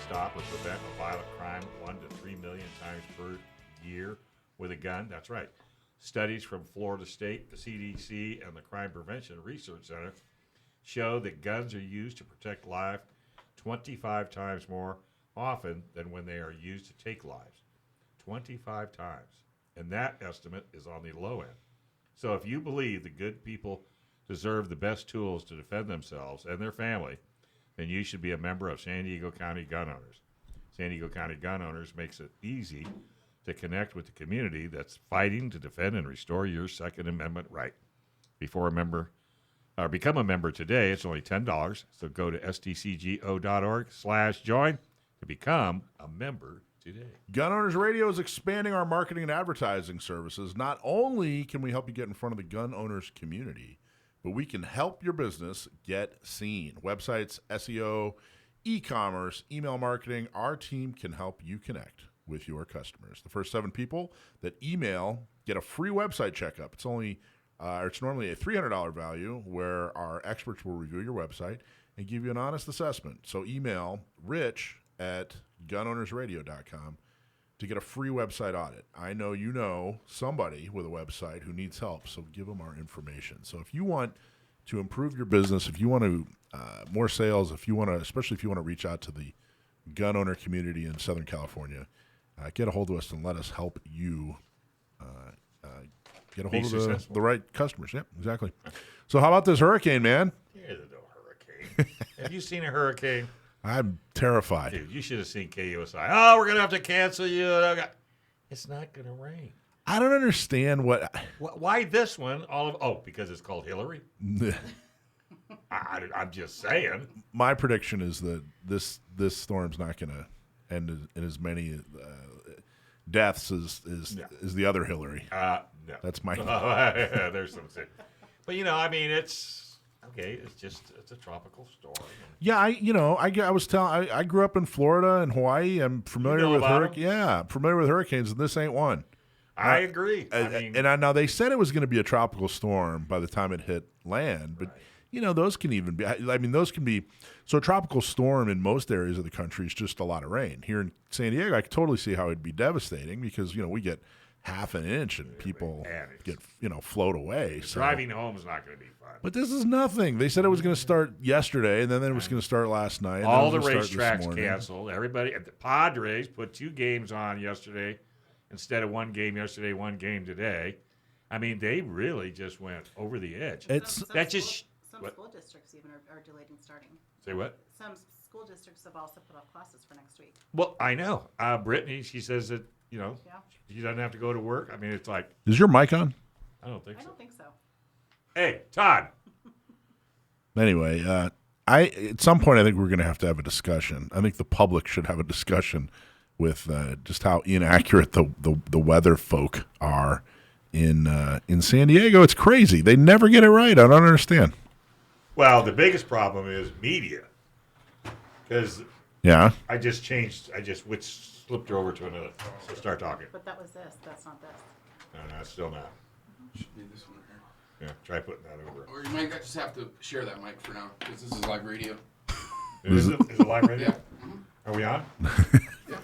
stop or prevent a violent crime 1 to 3 million times per year with a gun? That's right. Studies from Florida State, the CDC, and the Crime Prevention Research Center show that guns are used to protect life 25 times more often than when they are used to take lives. 25 times. And that estimate is on the low end. So if you believe the good people deserve the best tools to defend themselves and their family, then you should be a member of San Diego County Gun Owners. San Diego County Gun Owners makes it easy to connect with the community that's fighting to defend and restore your Second Amendment right. Become a member today. It's only $10. So go to SDCGO.org/join to become a member today. Gun Owners Radio is expanding our marketing and advertising services. Not only can we help you get in front of the gun owners community, but we can help your business get seen. Websites, SEO, e-commerce, email marketing. Our team can help you connect with your customers. The first 7 people that email get a free website checkup. It's normally a $300 value where our experts will review your website and give you an honest assessment. So email rich@gunownersradio.com to get a free website audit. I know you know somebody with a website who needs help, so give them our information. So if you want to improve your business, if you want to more sales, especially if you want to reach out to the gun owner community in Southern California, get a hold of us and let us help you get a hold of the right customers. Yep, exactly. So how about this hurricane, man? There's no hurricane. Have you seen a hurricane? I'm terrified. Dude, you should have seen KUSI. Oh, we're going to have to cancel you. It's not going to rain. I don't understand Why this one? Because it's called Hillary? I'm just saying. My prediction is that this storm's not going to end in as many deaths as the other Hillary. No. That's my. There's some. But it's okay. It's a tropical storm. Yeah, I grew up in Florida and Hawaii. I'm familiar with hurricanes. Yeah, familiar with hurricanes, and this ain't one. I agree. Now they said it was going to be a tropical storm by the time it hit land, but those can even be. Those can be. So a tropical storm in most areas of the country is just a lot of rain. Here in San Diego, I could totally see how it'd be devastating because we get half an inch and people get float away. So driving home is not going to be fun. But this is nothing. They said it was going to start yesterday, and then it was going to start last night. All the racetracks canceled. Everybody at the Padres put 2 games on yesterday instead of 1 game yesterday, 1 game today. They really just went over the edge. Some school districts even are delayed in starting. Say what? Some school districts have also put off classes for next week. Well, I know. Brittany, she says that, she doesn't have to go to work. It's like. Is your mic on? I don't think so. I don't think so. Hey, Todd. Anyway, at some point I think we're going to have a discussion. I think the public should have a discussion with just how inaccurate the weather folk are in San Diego. It's crazy. They never get it right. I don't understand. Well, the biggest problem is media. Because I just slipped her over to another. So start talking. But that was this. That's not this. No, it's still not. Should be this one here. Yeah, try putting that over. Or you might just have to share that mic for now because this is live radio. Is it live radio? Yeah. Mm-hmm. Are we on?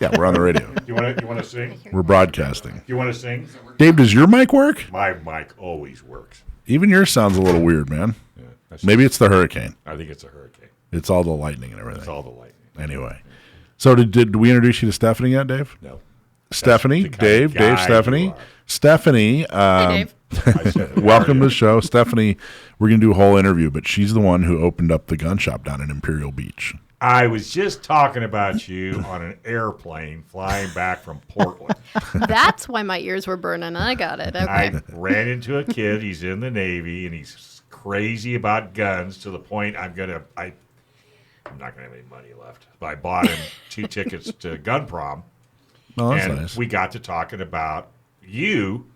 Yeah, we're on the radio. You want to sing? We're broadcasting. You want to sing? Dave, does your mic work? My mic always works. Even yours sounds a little weird, man. Yeah, maybe it's the hurricane. I think it's a hurricane. It's all the lightning and everything. It's all the lightning. Anyway. So did we introduce you to Stephanie yet, Dave? No. Stephanie, Dave, Stephanie. Stephanie, Hi, Dave. welcome to the show. Stephanie, we're going to do a whole interview, but she's the one who opened up the gun shop down in Imperial Beach. I was just talking about you on an airplane flying back from Portland. That's why my ears were burning. I got it. Okay. I ran into a kid. He's in the Navy, and he's crazy about guns to the point I'm not going to have any money left. But I bought him 2 tickets to Gun Prom. Oh, that's and nice. We got to talking about you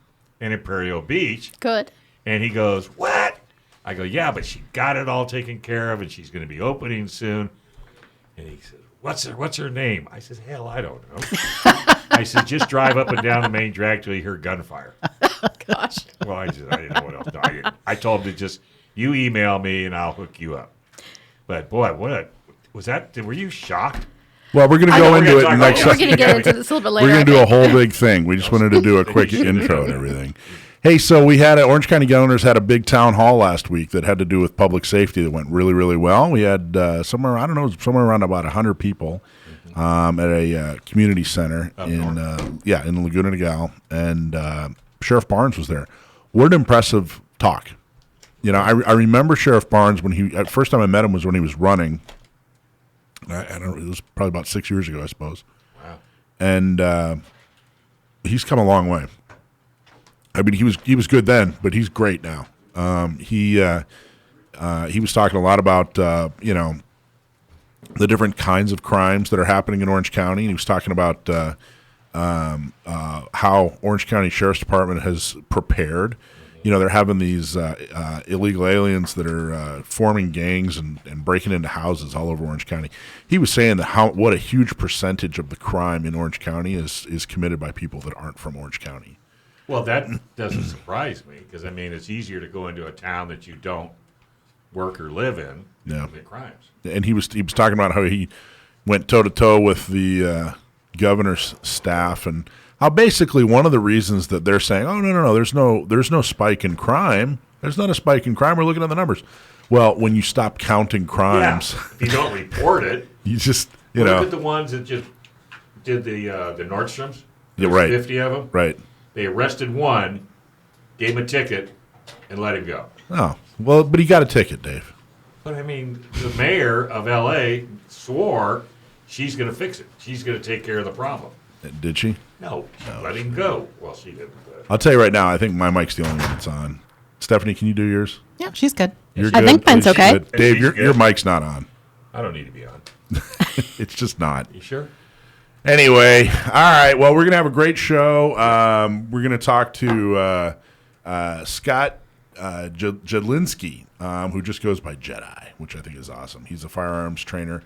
in Imperial Beach. Good. And he goes, what? I go, yeah, but she got it all taken care of, and she's going to be opening soon. And he says, what's her name? I said, hell, I don't know. I said, just drive up and down the main drag till you hear gunfire. Gosh. Well, I didn't know what else. No, I told him to just, you email me and I'll hook you up. But boy, was that? Were you shocked? Well, we're going to I know go we're into gonna it talk about next. We're going to get into this a little bit later. We're going to do I a think. whole big thing. We just wanted to do a quick intro and everything. Hey, so we had Orange County gun owners had a big town hall last week that had to do with public safety that went really, really well. We had somewhere around about 100 people at a community center in Laguna Niguel, and Sheriff Barnes was there. What an impressive talk. You know, I remember Sheriff Barnes when first time I met him was when he was running. I don't. It was probably about 6 years ago, I suppose. Wow. And he's come a long way. I mean, he was good then, but he's great now. He was talking a lot about the different kinds of crimes that are happening in Orange County. And he was talking about how Orange County Sheriff's Department has prepared. You know, they're having these illegal aliens that are forming gangs and breaking into houses all over Orange County. He was saying that what a huge percentage of the crime in Orange County is committed by people that aren't from Orange County. Well, that doesn't surprise me because, I mean, it's easier to go into a town that you don't work or live in than commit crimes. And he was talking about how he went toe-to-toe with the governor's staff and how basically one of the reasons that they're saying, oh, no, there's no spike in crime. There's not a spike in crime. We're looking at the numbers. Well, when you stop counting crimes. Yeah. If you don't report it. You just, Look at the ones that just did the Nordstroms. Yeah, right. 50 of them. Right. They arrested one, gave him a ticket, and let him go. Oh, well, but he got a ticket, Dave. But, I mean, the mayor of L.A. swore she's going to fix it. She's going to take care of the problem. Did she? No, she let him go. Well, she didn't. I'll tell you right now, I think my mic's the only one that's on. Stephanie, can you do yours? Yeah, she's good. You're I good? think mine's okay. Good. Dave, She's your good. mic's not on. I don't need to be on. It's just not. You sure? Anyway, all right. Well, we're going to have a great show. We're going to talk to Scott Jedlinski, who just goes by Jedi, which I think is awesome. He's a firearms trainer.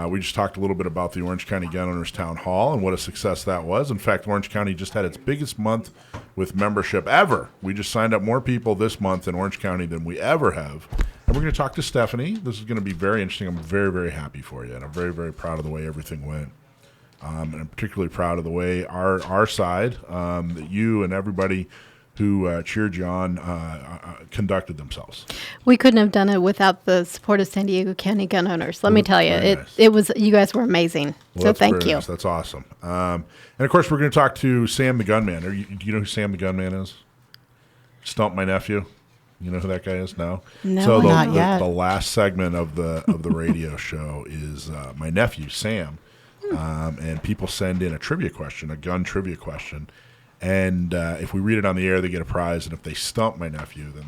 We just talked a little bit about the Orange County Gun Owners Town Hall and what a success that was. In fact, Orange County just had its biggest month with membership ever. We just signed up more people this month in Orange County than we ever have. And we're going to talk to Stephanie. This is going to be very interesting. I'm very, very happy for you, and I'm very, very proud of the way everything went. And I'm particularly proud of the way our side, that you and everybody who cheered you on conducted themselves. We couldn't have done it without the support of San Diego County gun owners. Let me tell you, Very nice. it was, you guys were amazing. Well, So that's thank very you. nice. That's awesome. And of course, we're going to talk to Sam the Gunman. Do you know who Sam the Gunman is? Stump My Nephew. You know who that guy is? No. No, so not yet. The last segment of the radio show is my nephew Sam, and people send in a trivia question, a gun trivia question, and if we read it on the air, they get a prize, and if they stump my nephew, then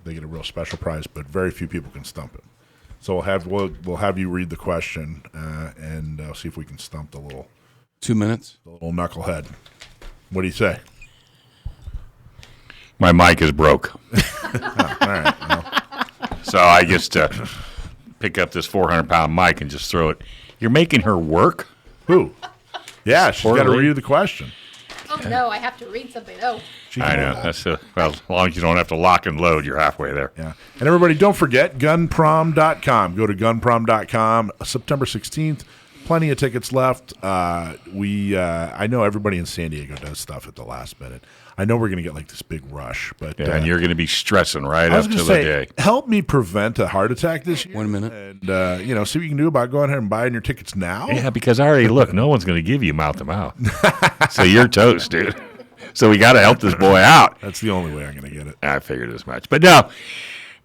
they get a real special prize. But very few people can stump him. So we'll have you read the question, and see if we can stump the little 2 minutes. knucklehead. What do you say? My mic is broke. All right. Well, So I just pick up this 400-pound mic and just throw it. You're making her work? who? Yeah, she's got to Poorly. read the question. Oh, no, I have to read something. Oh. She I can- know. That's well, as long as you don't have to lock and load, you're halfway there. Yeah. And everybody, don't forget gunprom.com. Go to gunprom.com. September 16th. Plenty of tickets left. I know everybody in San Diego does stuff at the last minute. I know we're going to get like this big rush, but Yeah, and you're going to be stressing right I was up going to to the say, day. help me prevent a heart attack this year. 1 minute. And, see what you can do about going ahead and buying your tickets now. Yeah, because I already look. No one's going to give you mouth to mouth, so you're toast, dude. So we got to help this boy out. That's the only way I'm going to get it. I figured as much, but no.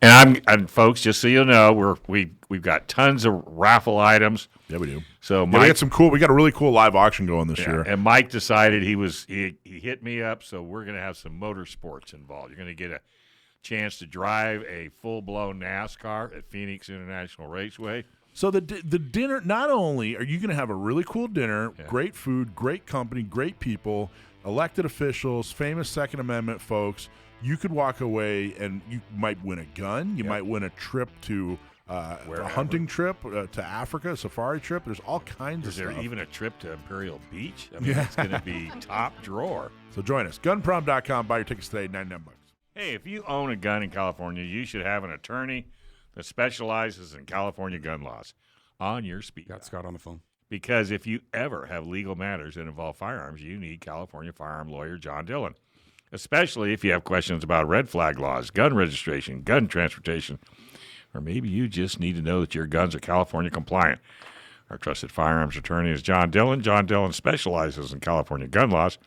And folks, just so you know, we've got tons of raffle items. Yeah, we do. So Yeah, we got a really cool live auction going this year. And Mike decided he hit me up, so we're going to have some motorsports involved. You're going to get a chance to drive a full-blown NASCAR at Phoenix International Raceway. So the dinner, not only are you going to have a really cool dinner, great food, great company, great people, elected officials, famous Second Amendment folks, you could walk away and you might win a gun. You might win a trip to a hunting trip to Africa, a safari trip. There's all kinds of Is there stuff. even a trip to Imperial Beach? I mean, it's going to be top drawer. So join us. Gunprom.com. Buy your tickets today, $99. Hey, if you own a gun in California, you should have an attorney that specializes in California gun laws on your speed. Got Scott on the phone. Because if you ever have legal matters that involve firearms, you need California firearm lawyer John Dillon, especially if you have questions about red flag laws, gun registration, gun transportation, or maybe you just need to know that your guns are California compliant. Our trusted firearms attorney is John Dillon. John Dillon specializes in California gun laws.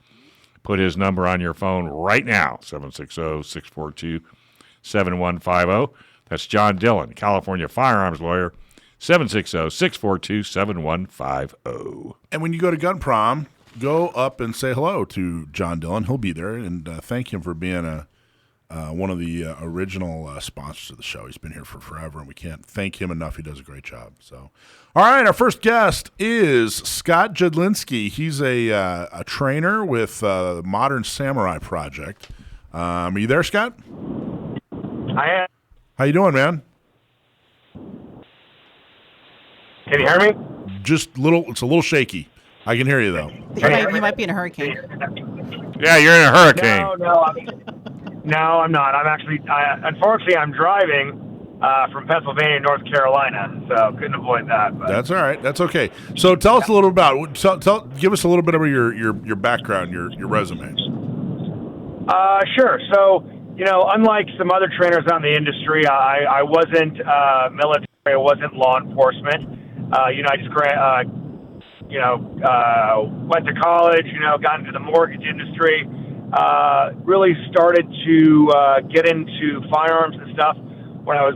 Put his number on your phone right now, 760-642-7150. That's John Dillon, California firearms lawyer, 760-642-7150. And when you go to Gun Prom, go up and say hello to John Dillon. He'll be there, and thank him for being one of the original sponsors of the show. He's been here for forever, and we can't thank him enough. He does a great job. So, all right, our first guest is Scott Jedlinski. He's a trainer with the Modern Samurai Project. Are you there, Scott? I am. How you doing, man? Can you hear me? Just little. It's a little shaky. I can hear you though. You might be in a hurricane. Yeah, you're in a hurricane. No, I'm not. I'm actually, unfortunately, I'm driving from Pennsylvania to North Carolina, so couldn't avoid that. But. That's all right. That's okay. So tell us a little about. Give us a little bit of your background, your resume. Sure. So, unlike some other trainers out in the industry, I wasn't military. I wasn't law enforcement. I just went to college. Got into the mortgage industry. Really started to get into firearms and stuff when I was,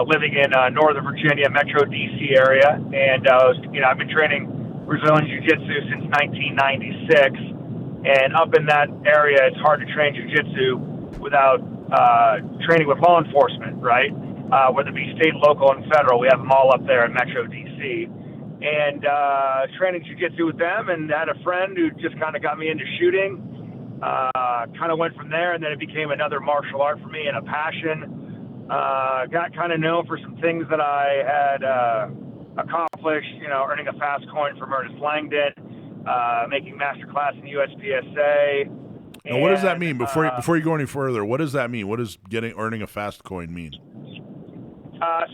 living in Northern Virginia, Metro DC area, and I've been training Brazilian Jiu-Jitsu since 1996. And up in that area, it's hard to train Jiu-Jitsu without training with law enforcement, right? Whether it be state, local, and federal. We have them all up there in Metro DC. And training Jiu-Jitsu with them, and had a friend who just kind of got me into shooting. Kind of went from there, and then it became another martial art for me and a passion. Got kind of known for some things that I had accomplished, earning a fast coin from Ernest Langdon, making master class in USPSA. Now, what does that mean? Before you go any further, what does that mean? What does earning a fast coin mean?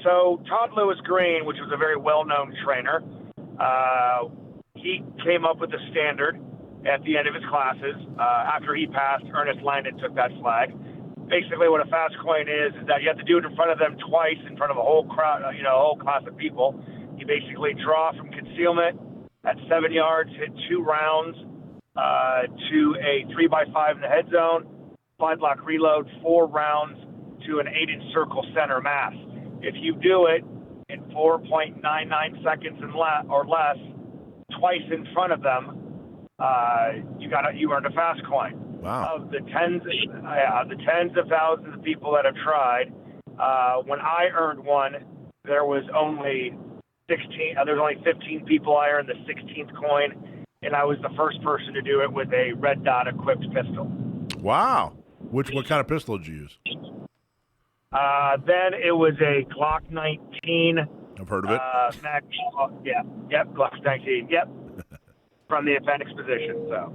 So Todd Lewis Green, which was a very well-known trainer, he came up with a standard at the end of his classes. After he passed, Ernest Langdon took that flag. Basically, what a fast coin is that you have to do it in front of them twice, in front of a whole crowd, a whole class of people. You basically draw from concealment at 7 yards, hit 2 rounds to a 3x5 in the head zone, 5-block reload, 4 rounds to an 8-inch circle center mass. If you do it in 4.99 seconds or less, twice in front of them, you earned a fast coin. Wow. Of the tens of thousands of people that have tried, when I earned one, there was only 16. There's only 15 people I earned the 16th coin, and I was the first person to do it with a red dot equipped pistol. Wow. What kind of pistol did you use? Then it was a Glock 19. I've heard of it. Glock 19. Yep. From the appendix position. So.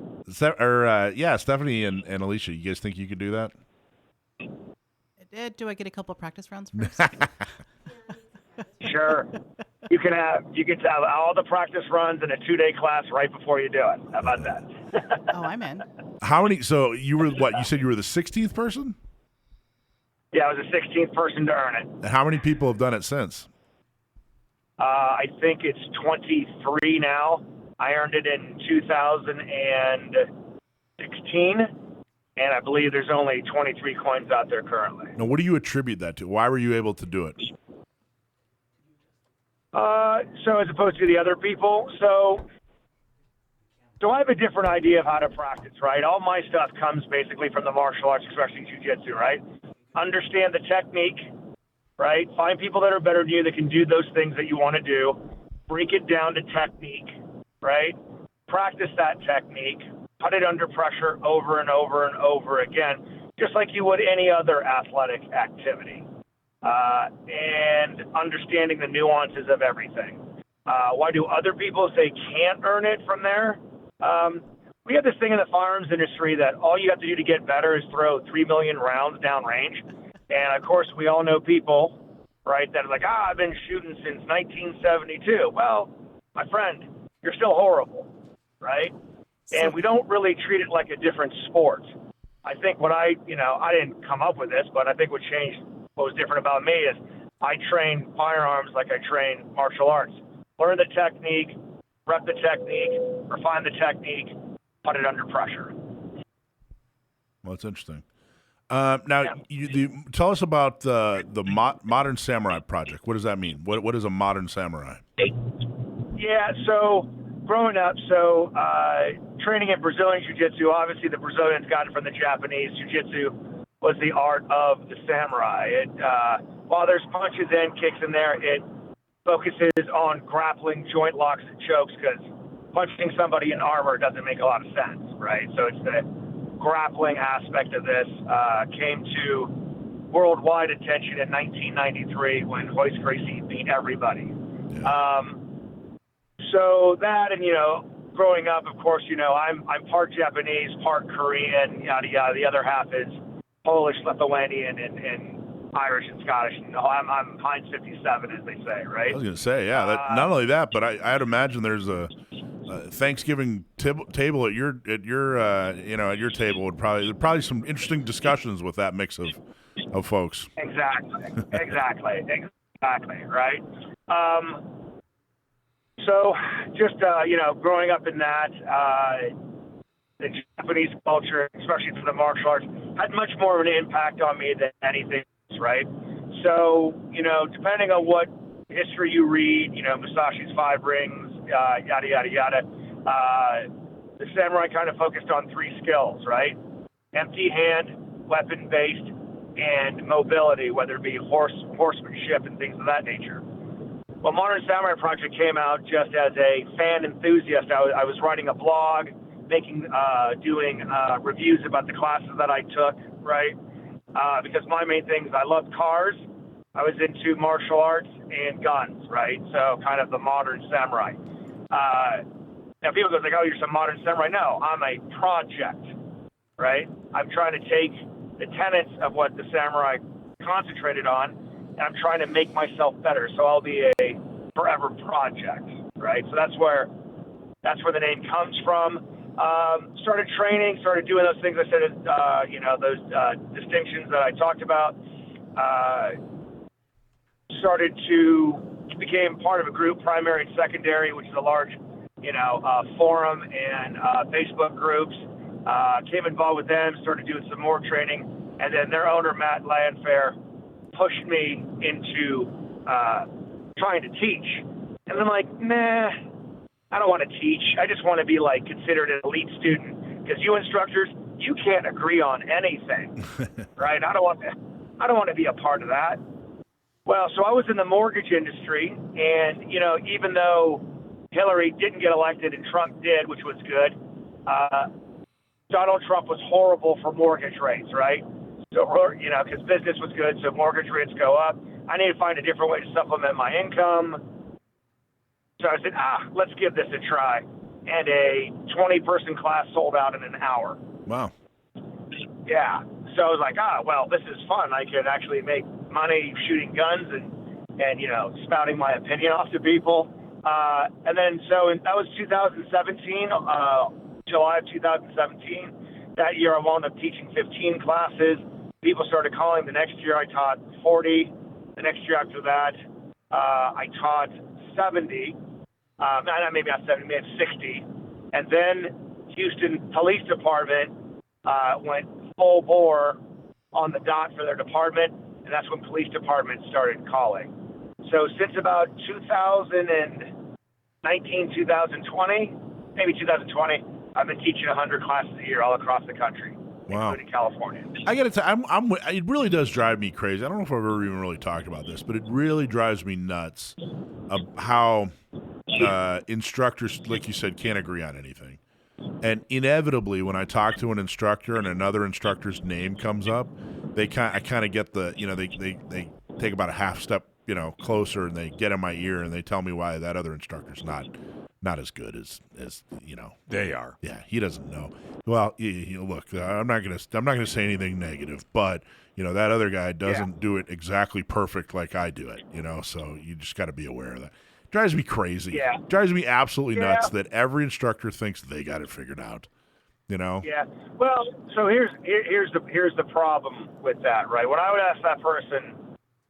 Stephanie and Alicia, you guys think you could do that? Do I get a couple practice rounds first? Sure. You can have all the practice runs in a 2-day class right before you do it. How about that? Oh, I'm in. How many? So you were what? You said you were the 16th person? Yeah, I was the 16th person to earn it. And how many people have done it since? I think it's 23 now. I earned it in 2016, and I believe there's only 23 coins out there currently. Now, what do you attribute that to? Why were you able to do it? So as opposed to the other people, so I have a different idea of how to practice, right? All my stuff comes basically from the martial arts, especially jiu-jitsu, right? Understand the technique, right? Find people that are better than you that can do those things that you want to do. Break it down to technique, right? Practice that technique. Put it under pressure over and over and over again, just like you would any other athletic activity. And understanding the nuances of everything. Why do other people say can't earn it from there? We have this thing in the firearms industry that all you have to do to get better is throw 3 million rounds downrange. And, of course, we all know people, right, that are like, I've been shooting since 1972. Well, my friend, you're still horrible, right? And we don't really treat it like a different sport. I think I didn't come up with this, but I think what was different about me is I train firearms like I train martial arts. Learn the technique, rep the technique, refine the technique, put it under pressure. Well, that's interesting. Now, tell us about the Modern Samurai Project. What does that mean? What is a Modern Samurai? Yeah, so growing up, training in Brazilian Jiu-Jitsu, obviously the Brazilians got it from the Japanese. Jiu-Jitsu was the art of the samurai. While there's punches and kicks in there, it focuses on grappling, joint locks, and chokes, because punching somebody in armor doesn't make a lot of sense, right? So it's the grappling aspect of this came to worldwide attention in 1993 when Royce Gracie beat everybody. Yeah. So that, and growing up, of course, I'm part Japanese, part Korean, yada yada. The other half is Polish, Lithuanian, and Irish and Scottish. I'm Heinz 57, as they say, right? I was going to say, yeah. Not only that, but I'd imagine there's a Thanksgiving table at your table would probably some interesting discussions with that mix of folks. Exactly, right. So just growing up in that, the Japanese culture, especially for the martial arts, had much more of an impact on me than anything else, right? So depending on what history you read, Musashi's Five Rings, yada yada yada. The samurai kind of focused on three skills, right? Empty hand, weapon based, and mobility, whether it be horsemanship and things of that nature. Well, Modern Samurai Project came out just as a fan enthusiast. I was writing a blog, doing reviews about the classes that I took, right? Because my main thing is I loved cars. I was into martial arts and guns, right? So kind of the modern samurai. Now people go like, oh, you're some modern samurai. No, I'm a project, right? I'm trying to take the tenets of what the samurai concentrated on, and I'm trying to make myself better. So I'll be a forever project, right? So that's where the name comes from. Started training, started doing those things I said, those distinctions that I talked about. Became part of a group, primary and secondary, which is a large, forum and Facebook groups. Came involved with them, started doing some more training, and then their owner, Matt Landfair, pushed me into trying to teach. And I'm like, nah, I don't want to teach. I just want to be considered an elite student, because you instructors, you can't agree on anything, right? I don't want to be a part of that. Well, so I was in the mortgage industry, and even though Hillary didn't get elected and Trump did, which was good, Donald Trump was horrible for mortgage rates, right? So because business was good, so mortgage rates go up. I need to find a different way to supplement my income. So I said, let's give this a try. And a 20-person class sold out in an hour. Wow. Yeah. So I was like, well, this is fun. I could actually make money shooting guns and spouting my opinion off to people. And then that was 2017, July of 2017. That year I wound up teaching 15 classes. People started calling. The next year I taught 40. The next year after that, I taught 70. Maybe not 70, maybe 60. And then Houston Police Department went full bore on the dot for their department, and that's when police departments started calling. So since about 2019, 2020, maybe 2020, I've been teaching 100 classes a year all across the country, including California. I got to tell you, it really does drive me crazy. I don't know if I've ever even really talked about this, but it really drives me nuts of how instructors, like you said, can't agree on anything. And inevitably, when I talk to an instructor and another instructor's name comes up, I kind of get they take about a half step, closer, and they get in my ear and they tell me why that other instructor's not as good as they are. Yeah, he doesn't know. Well, look, I'm not gonna say anything negative, but that other guy doesn't do it exactly perfect like I do it. So you just got to be aware of that. Drives me crazy. Yeah. Drives me absolutely Yeah. nuts that every instructor thinks they got it figured out. You know? Yeah. Well, so here's the problem with that, right? When I would ask that person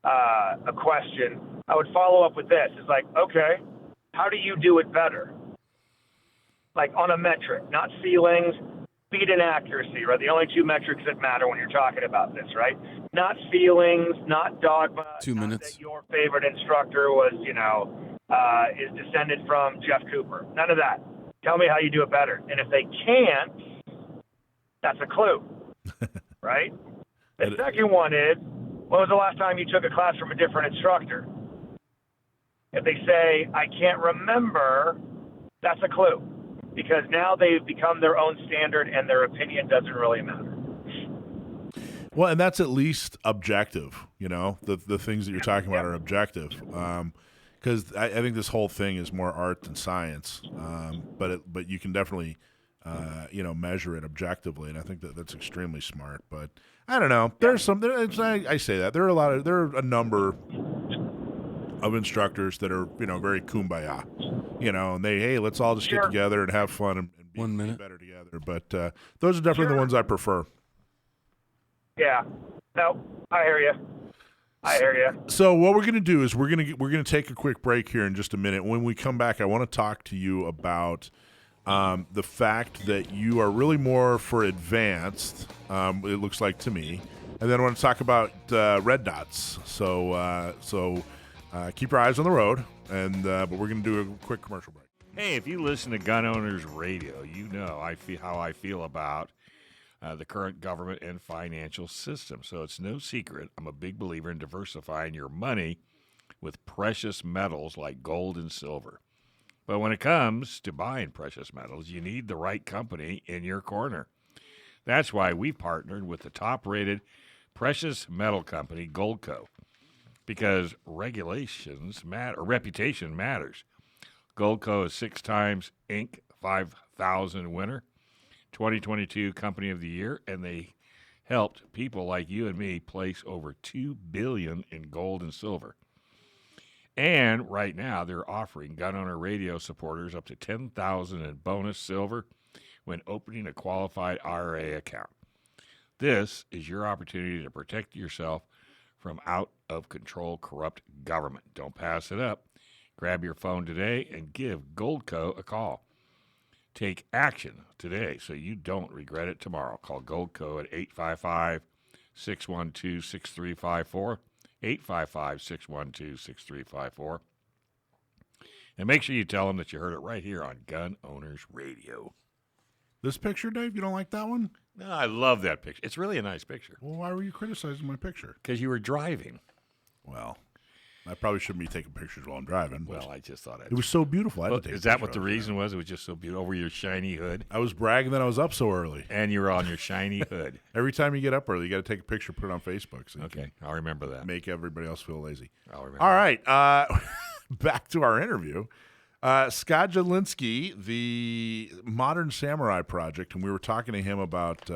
a question, I would follow up with this. It's like, okay, how do you do it better? Like on a metric, not ceilings, speed and accuracy, right? The only two metrics that matter when you're talking about this, right? Not feelings, not dogma. 2 not minutes. That your favorite instructor was, is descended from Jeff Cooper. None of that. Tell me how you do it better. And if they can't, that's a clue, right? The second one is, when was the last time you took a class from a different instructor? If they say, I can't remember, that's a clue. Because now they've become their own standard and their opinion doesn't really matter. Well, and that's at least objective, the things that you're talking about are objective. Because I think this whole thing is more art than science, but you can definitely, measure it objectively, and I think that's extremely smart. But I don't know. There's I say that there are a number of instructors that are very kumbaya, and let's all just get together and have fun and be, 1 minute. be better together. But those are definitely the ones I prefer. Yeah. No, I hear you. So what we're going to do is we're going to take a quick break here in just a minute. When we come back, I want to talk to you about the fact that you are really more for advanced, it looks like to me, and then I want to talk about red dots. So keep your eyes on the road, but we're going to do a quick commercial break. Hey, if you listen to Gun Owners Radio, you know how I feel about the current government and financial system. So it's no secret I'm a big believer in diversifying your money with precious metals like gold and silver. But when it comes to buying precious metals, you need the right company in your corner. That's why we partnered with the top-rated precious metal company, Goldco, because reputation matters. Goldco is 6 times Inc. 5,000 winner, 2022 Company of the Year, and they helped people like you and me place over $2 billion in gold and silver. And right now, they're offering Gun Owner Radio supporters up to $10,000 in bonus silver when opening a qualified IRA account. This is your opportunity to protect yourself from out-of-control corrupt government. Don't pass it up. Grab your phone today and give Goldco a call. Take action today so you don't regret it tomorrow. Call Goldco at 855-612-6354, 855-612-6354. And make sure you tell them that you heard it right here on Gun Owners Radio. This picture, Dave, you don't like that one? No, I love that picture. It's really a nice picture. Well, why were you criticizing my picture? Because you were driving. Well, I probably shouldn't be taking pictures while I'm driving. Well, I just thought it was so beautiful. I had to take is a that picture what the while I was reason was? It was just so beautiful over your shiny hood? I was bragging that I was up so early. And you were on your shiny hood. Every time you get up early, you got to take a picture, put it on Facebook. So Okay, I'll remember that. Make everybody else feel lazy. I'll remember. All right, back to our interview. Scott Jedlinski, the Modern Samurai Project, and we were talking to him about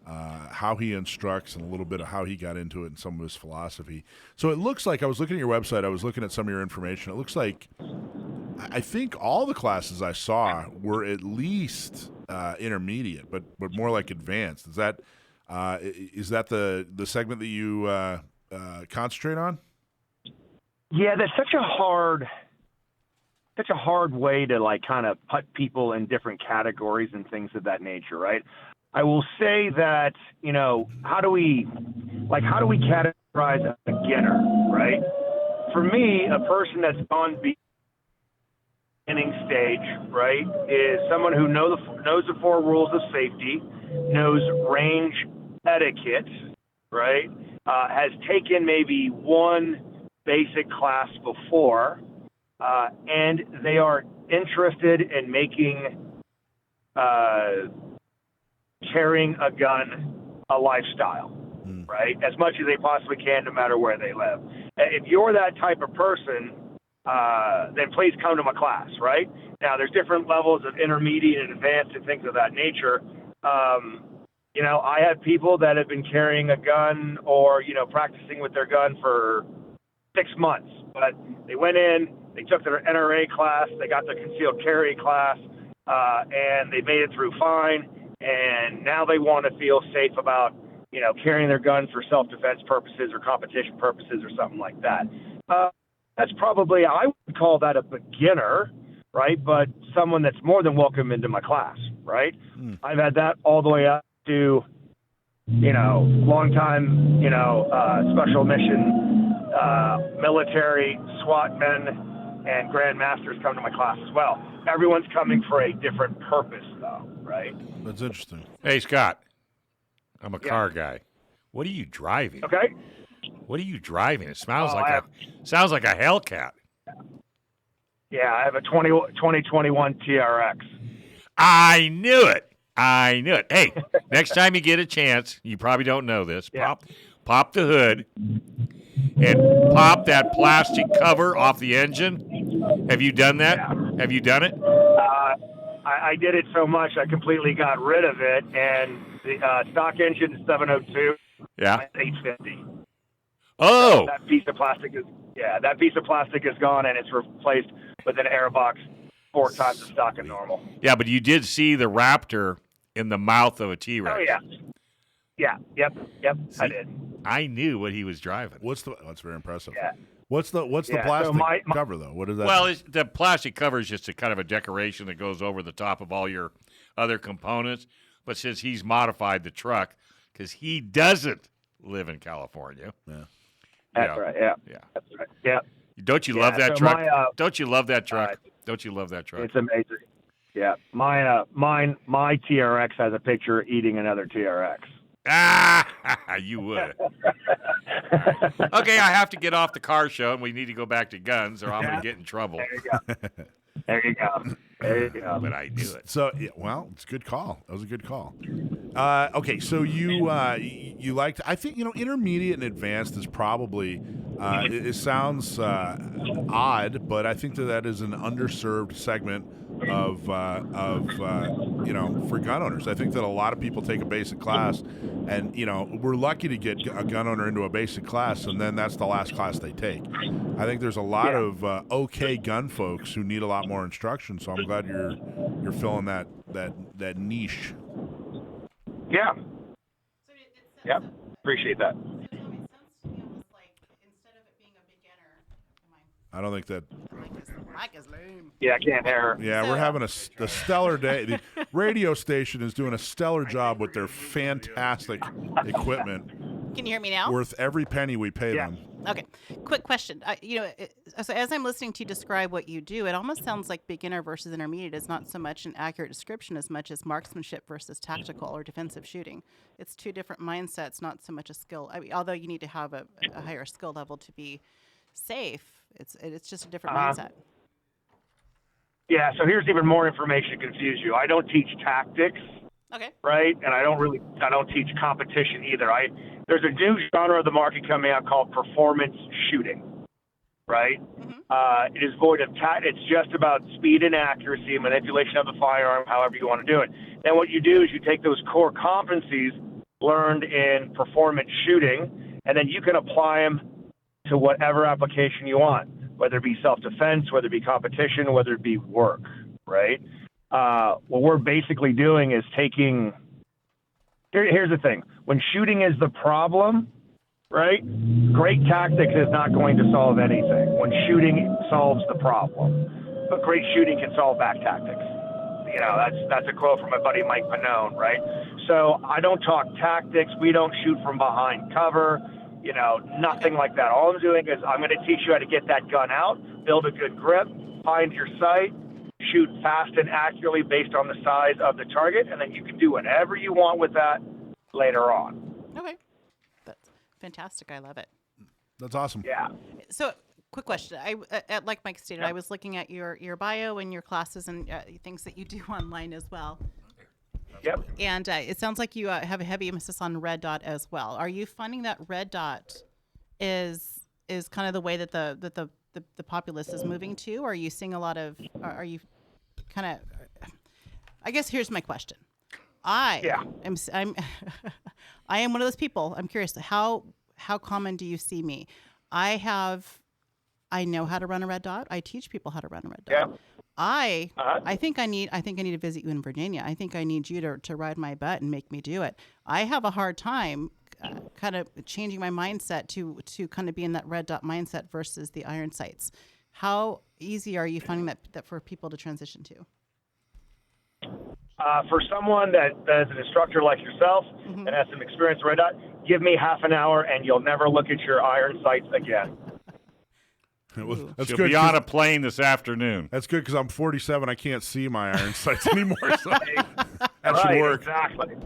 how he instructs and a little bit of how he got into it and some of his philosophy. So it looks like, I was looking at your website, I was looking at some of your information. It looks like, I think all the classes I saw were at least intermediate, but more like advanced. Is that the segment that you concentrate on? Yeah, that's such a hard way to like kind of put people in different categories and things of that nature, right? I will say that, how do we categorize a beginner, right? For me, a person that's on the beginning stage, right, is someone who knows the 4 rules of safety, knows range etiquette, right, has taken maybe one basic class before, and they are interested in making carrying a gun a lifestyle, right? As much as they possibly can, no matter where they live. If you're that type of person, then please come to my class, right? Now, there's different levels of intermediate and advanced and things of that nature. I have people that have been carrying a gun or, practicing with their gun for 6 months, but they went in, They took their NRA class, they got their concealed carry class, and they made it through fine. And now they want to feel safe about, carrying their guns for self-defense purposes or competition purposes or something like that. That's probably, I would call that a beginner, right? But someone that's more than welcome into my class, right? I've had that all the way up to, long time, special mission, military, SWAT men, and Grand Masters come to my class as well. Everyone's coming for a different purpose, though, right? That's interesting. Hey, Scott, I'm a car guy. What are you driving? Okay. What are you driving? It sounds like a Hellcat. Yeah, I have a 2021 TRX. I knew it. Hey, next time you get a chance, you probably don't know this. Pop the hood and pop that plastic cover off the engine. Have you done that? Yeah. Have you done it? I did it so much I completely got rid of it, and the stock engine is 702. Yeah. 850. Oh. That piece of plastic is gone, and it's replaced with an airbox 4 times the stock of normal. Yeah, but you did see the Raptor in the mouth of a T-Rex. Oh, yeah. Yeah, yep, See, I did. I knew what he was driving. That's very impressive. Yeah. What's the Yeah, plastic so my cover though? What is that? Well, the plastic cover is just a kind of a decoration that goes over the top of all your other components. But since he's modified the truck, because he doesn't live in California. Yeah. That's right, yeah. That's right, yeah. Don't you love that truck? Don't you love that truck? Don't you love that truck? It's amazing. Yeah, my TRX has a picture eating another TRX. You would. Okay, I have to get off the car show, and we need to go back to guns, or I'm going to get in trouble. There you go. But I knew it. So, yeah, well, it's a good call. That was a good call. Okay, so you liked. I think intermediate and advanced is probably. It sounds odd, but I think that is an underserved segment of for gun owners. I think that a lot of people take a basic class, and we're lucky to get a gun owner into a basic class, and then that's the last class they take. I think there's a lot of okay gun folks who need a lot more instruction. So I'm glad you're filling that niche. Yeah. So Yep. Appreciate that. It sounds to me almost like instead of it being a beginner, I don't think that. mic is lame. Yeah, I can't hear. Yeah, we're having a stellar day. The radio station is doing a stellar job with their fantastic equipment. Can you hear me now? Worth every penny we pay them. Okay. Quick question. So as I'm listening to you describe what you do, it almost sounds like beginner versus intermediate is not so much an accurate description as much as marksmanship versus tactical or defensive shooting. It's two different mindsets, not so much a skill. I mean, although you need to have a higher skill level to be safe, it's just a different mindset. Yeah, so here's even more information to confuse you. I don't teach tactics. Okay. Right? And I don't teach competition either. There's a new genre of the market coming out called performance shooting. Right? Mm-hmm. It is void of it's just about speed and accuracy, manipulation of the firearm, however you want to do it. Then what you do is you take those core competencies learned in performance shooting, and then you can apply them to whatever application you want, whether it be self-defense, whether it be competition, whether it be work, right? What we're basically doing is taking here's the thing. When shooting is the problem, right, great tactics is not going to solve anything. When shooting solves the problem. But great shooting can solve back tactics. That's a quote from my buddy Mike Pannone, right? So I don't talk tactics. We don't shoot from behind cover. Nothing like that. All I'm doing is I'm going to teach you how to get that gun out, build a good grip, find your sight, shoot fast and accurately based on the size of the target, and then you can do whatever you want with that later on. Okay. That's fantastic. I love it. That's awesome. Yeah. So, quick question. Like Mike stated, I was looking at your bio and your classes and things that you do online as well. Yep. And it sounds like you have a heavy emphasis on red dot as well. Are you finding that red dot is kind of the way that the populace is moving to? Or are you seeing a lot of? Are you kind of? I guess here's my question. I am one of those people. I'm curious how common do you see me? I have I know how to run a red dot. I teach people how to run a red dot. Yeah. I think I need to visit you in Virginia. I think I need you to ride my butt and make me do it. I have a hard time kind of changing my mindset to kind of be in that red dot mindset versus the iron sights. How easy are you finding that for people to transition to? For someone that is an instructor like yourself and has some experience with red dot, give me half an hour and you'll never look at your iron sights again. That's She'll good. be on a plane this afternoon. That's good because I'm 47. I can't see my iron sights anymore. So that should work.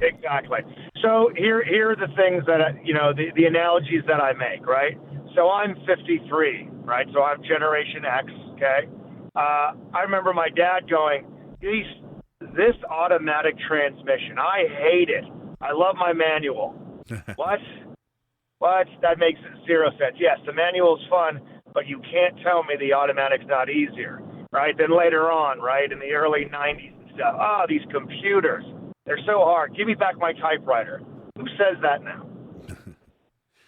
Exactly. So here are the things that the analogies that I make. Right. So I'm 53. Right. So I'm Generation X. Okay. I remember my dad going, "This automatic transmission, I hate it. I love my manual." What? That makes zero sense. Yes, the manual's fun, but you can't tell me the automatic's not easier, right? Then later on, right, in the early 90s and stuff, these computers, they're so hard. Give me back my typewriter. Who says that now?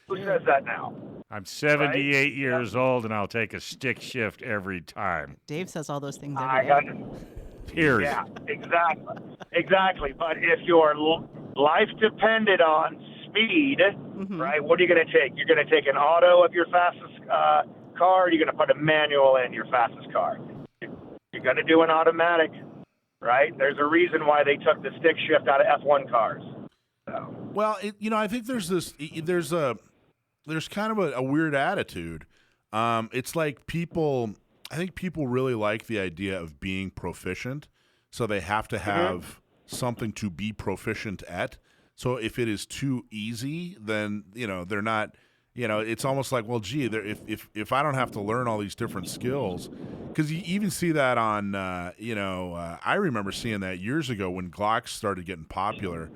Who says that now? I'm 78 years old, and I'll take a stick shift every time. Dave says all those things every day. Period. Yeah, exactly. But if your life depended on speed, right, what are you going to take? You're going to take an auto of your fastest car, or you're going to put a manual in your fastest car. You're going to do an automatic, right? There's a reason why they took the stick shift out of F1 cars. So. Well, I think there's kind of a weird attitude. It's like I think people really like the idea of being proficient, so they have to have something to be proficient at. So if it is too easy, then they're not. It's almost like, well, gee, if I don't have to learn all these different skills, because you even see that on, I remember seeing that years ago when Glocks started getting popular,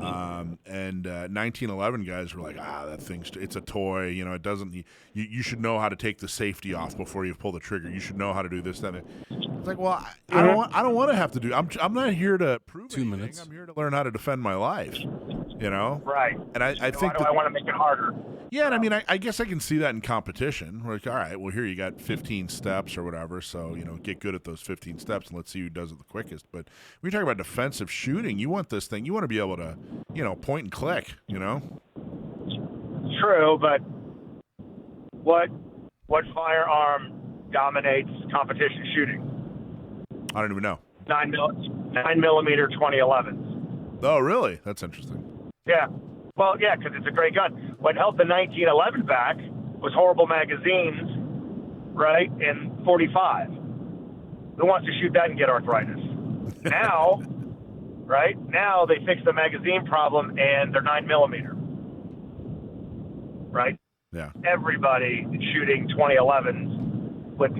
and 1911 guys were like, that thing's it's a toy, it doesn't. You should know how to take the safety off before you pull the trigger. You should know how to do this, that. It's like, well, I don't want to have to do. I'm not here to prove 2 anything. minutes. I'm here to learn how to defend my life. Right. And I think why do I want to make it harder? Yeah, and I mean, I guess I can see that in competition. We're like, all right, well, here you got 15 steps or whatever, so, get good at those 15 steps and let's see who does it the quickest. But when you talk about defensive shooting, you want this thing, you want to be able to, point and click, True, but what firearm dominates competition shooting? I don't even know. 9mm 2011s. Oh, really? That's interesting. Yeah. Well, yeah, because it's a great gun. What held the 1911 back was horrible magazines, right, in 45. Who wants to shoot that and get arthritis? Now, right, now they fix the magazine problem and they're 9mm. Right? Yeah. Everybody is shooting 2011s with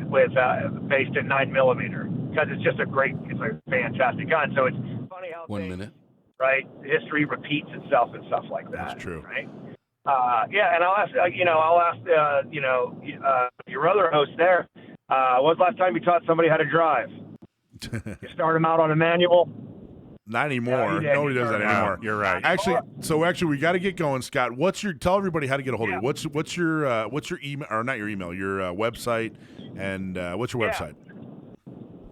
based in 9mm because it's just it's a fantastic gun. So it's funny how 1 minute. Right, history repeats itself and stuff like that. That's true. Right. And I'll ask. Your other host there. When was the last time you taught somebody how to drive? You start them out on a manual. Not anymore. Yeah, Nobody does that anymore. You're right. Actually, we got to get going, Scott. Tell everybody how to get a hold of you. What's your email, or not your email, your website, and what's your website?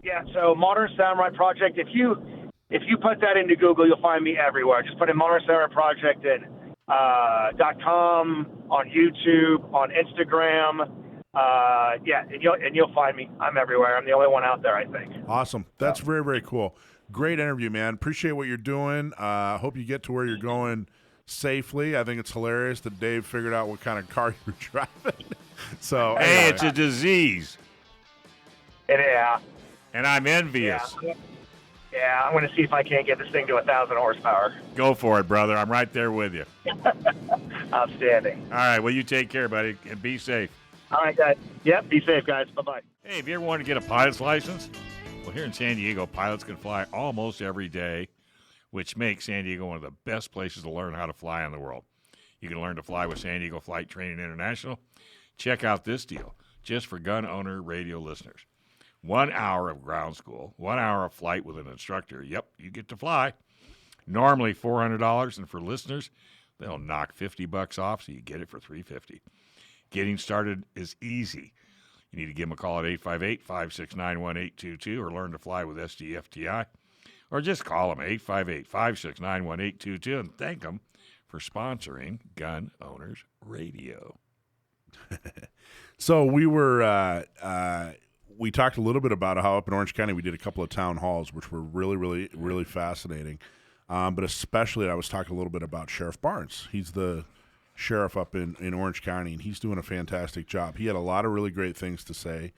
Yeah. So Modern Samurai Project. If you put that into Google, you'll find me everywhere. Just put in Modern Samurai Project in .com, on YouTube, on Instagram. And you'll find me. I'm everywhere. I'm the only one out there, I think. Awesome. That's very, very cool. Great interview, man. Appreciate what you're doing. Hope you get to where you're going safely. I think it's hilarious that Dave figured out what kind of car you were driving. So hey, it's a disease. Yeah. And I'm envious. Yeah, I'm going to see if I can't get this thing to 1,000 horsepower. Go for it, brother. I'm right there with you. Outstanding. All right, well, you take care, buddy, and be safe. All right, guys. Yep, be safe, guys. Bye-bye. Hey, have you ever wanted to get a pilot's license? Well, here in San Diego, pilots can fly almost every day, which makes San Diego one of the best places to learn how to fly in the world. You can learn to fly with San Diego Flight Training International. Check out this deal, just for gun owner radio listeners. 1 hour of ground school, 1 hour of flight with an instructor. Yep, you get to fly. Normally $400, and for listeners, they'll knock $50 off, so you get it for $350. Getting started is easy. You need to give them a call at 858-569-1822 or learn to fly with SDFTI. Or just call them 858-569-1822 and thank them for sponsoring Gun Owners Radio. So we talked a little bit about how up in Orange County we did a couple of town halls, which were really, really, really fascinating. But especially I was talking a little bit about Sheriff Barnes. He's the sheriff up in Orange County, and he's doing a fantastic job. He had a lot of really great things to say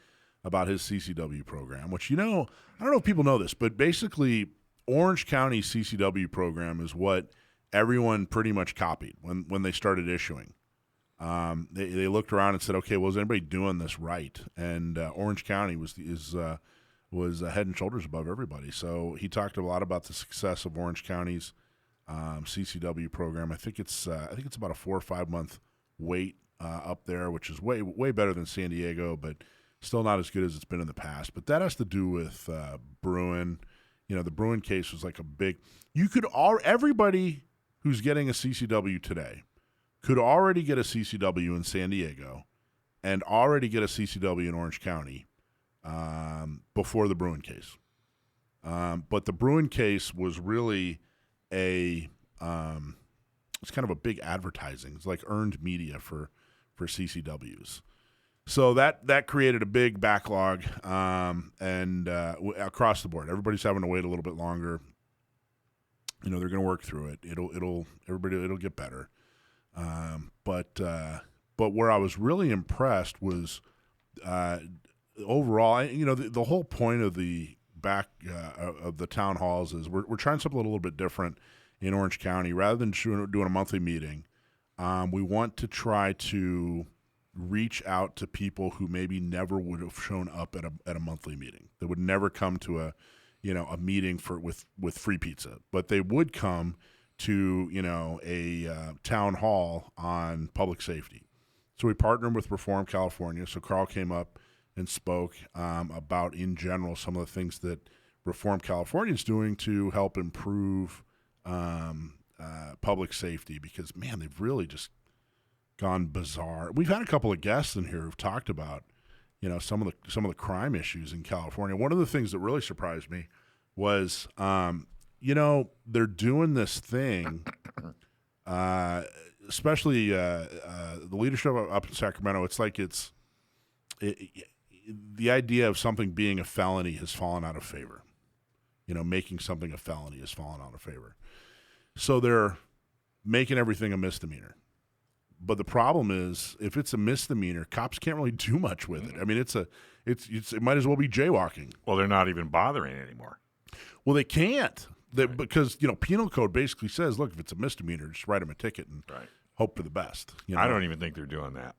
about his CCW program, which, I don't know if people know this, but basically Orange County CCW program is what everyone pretty much copied when they started issuing. They looked around and said, okay, well, is anybody doing this right? And Orange County was head and shoulders above everybody. So he talked a lot about the success of Orange County's CCW program. I think it's about a 4 or 5 month wait up there, which is way better than San Diego, but still not as good as it's been in the past. But that has to do with Bruin. The Bruin case was like a big. Everybody who's getting a CCW today could already get a CCW in San Diego and already get a CCW in Orange County before the Bruin case. But the Bruin case was really it's kind of a big advertising. It's like earned media for CCWs. So that created a big backlog and across the board. Everybody's having to wait a little bit longer. They're going to work through it. It'll get better. But where I was really impressed was overall, the whole point of the of the town halls is we're trying something a little bit different in Orange County. Rather than doing a monthly meeting, we want to try to reach out to people who maybe never would have shown up at a monthly meeting. They would never come to a meeting with free pizza, but they would come to a town hall on public safety. So we partnered with Reform California. So Carl came up and spoke about, in general, some of the things that Reform California is doing to help improve public safety, because, man, they've really just gone bizarre. We've had a couple of guests in here who've talked about, some of the crime issues in California. One of the things that really surprised me was, they're doing this thing, especially the leadership up in Sacramento. It's like the idea of something being a felony has fallen out of favor. Making something a felony has fallen out of favor. So they're making everything a misdemeanor. But the problem is, if it's a misdemeanor, cops can't really do much with it. I mean, it might as well be jaywalking. Well, they're not even bothering anymore. Well, they can't. Because, penal code basically says, look, if it's a misdemeanor, just write them a ticket and hope for the best. I don't even think they're doing that.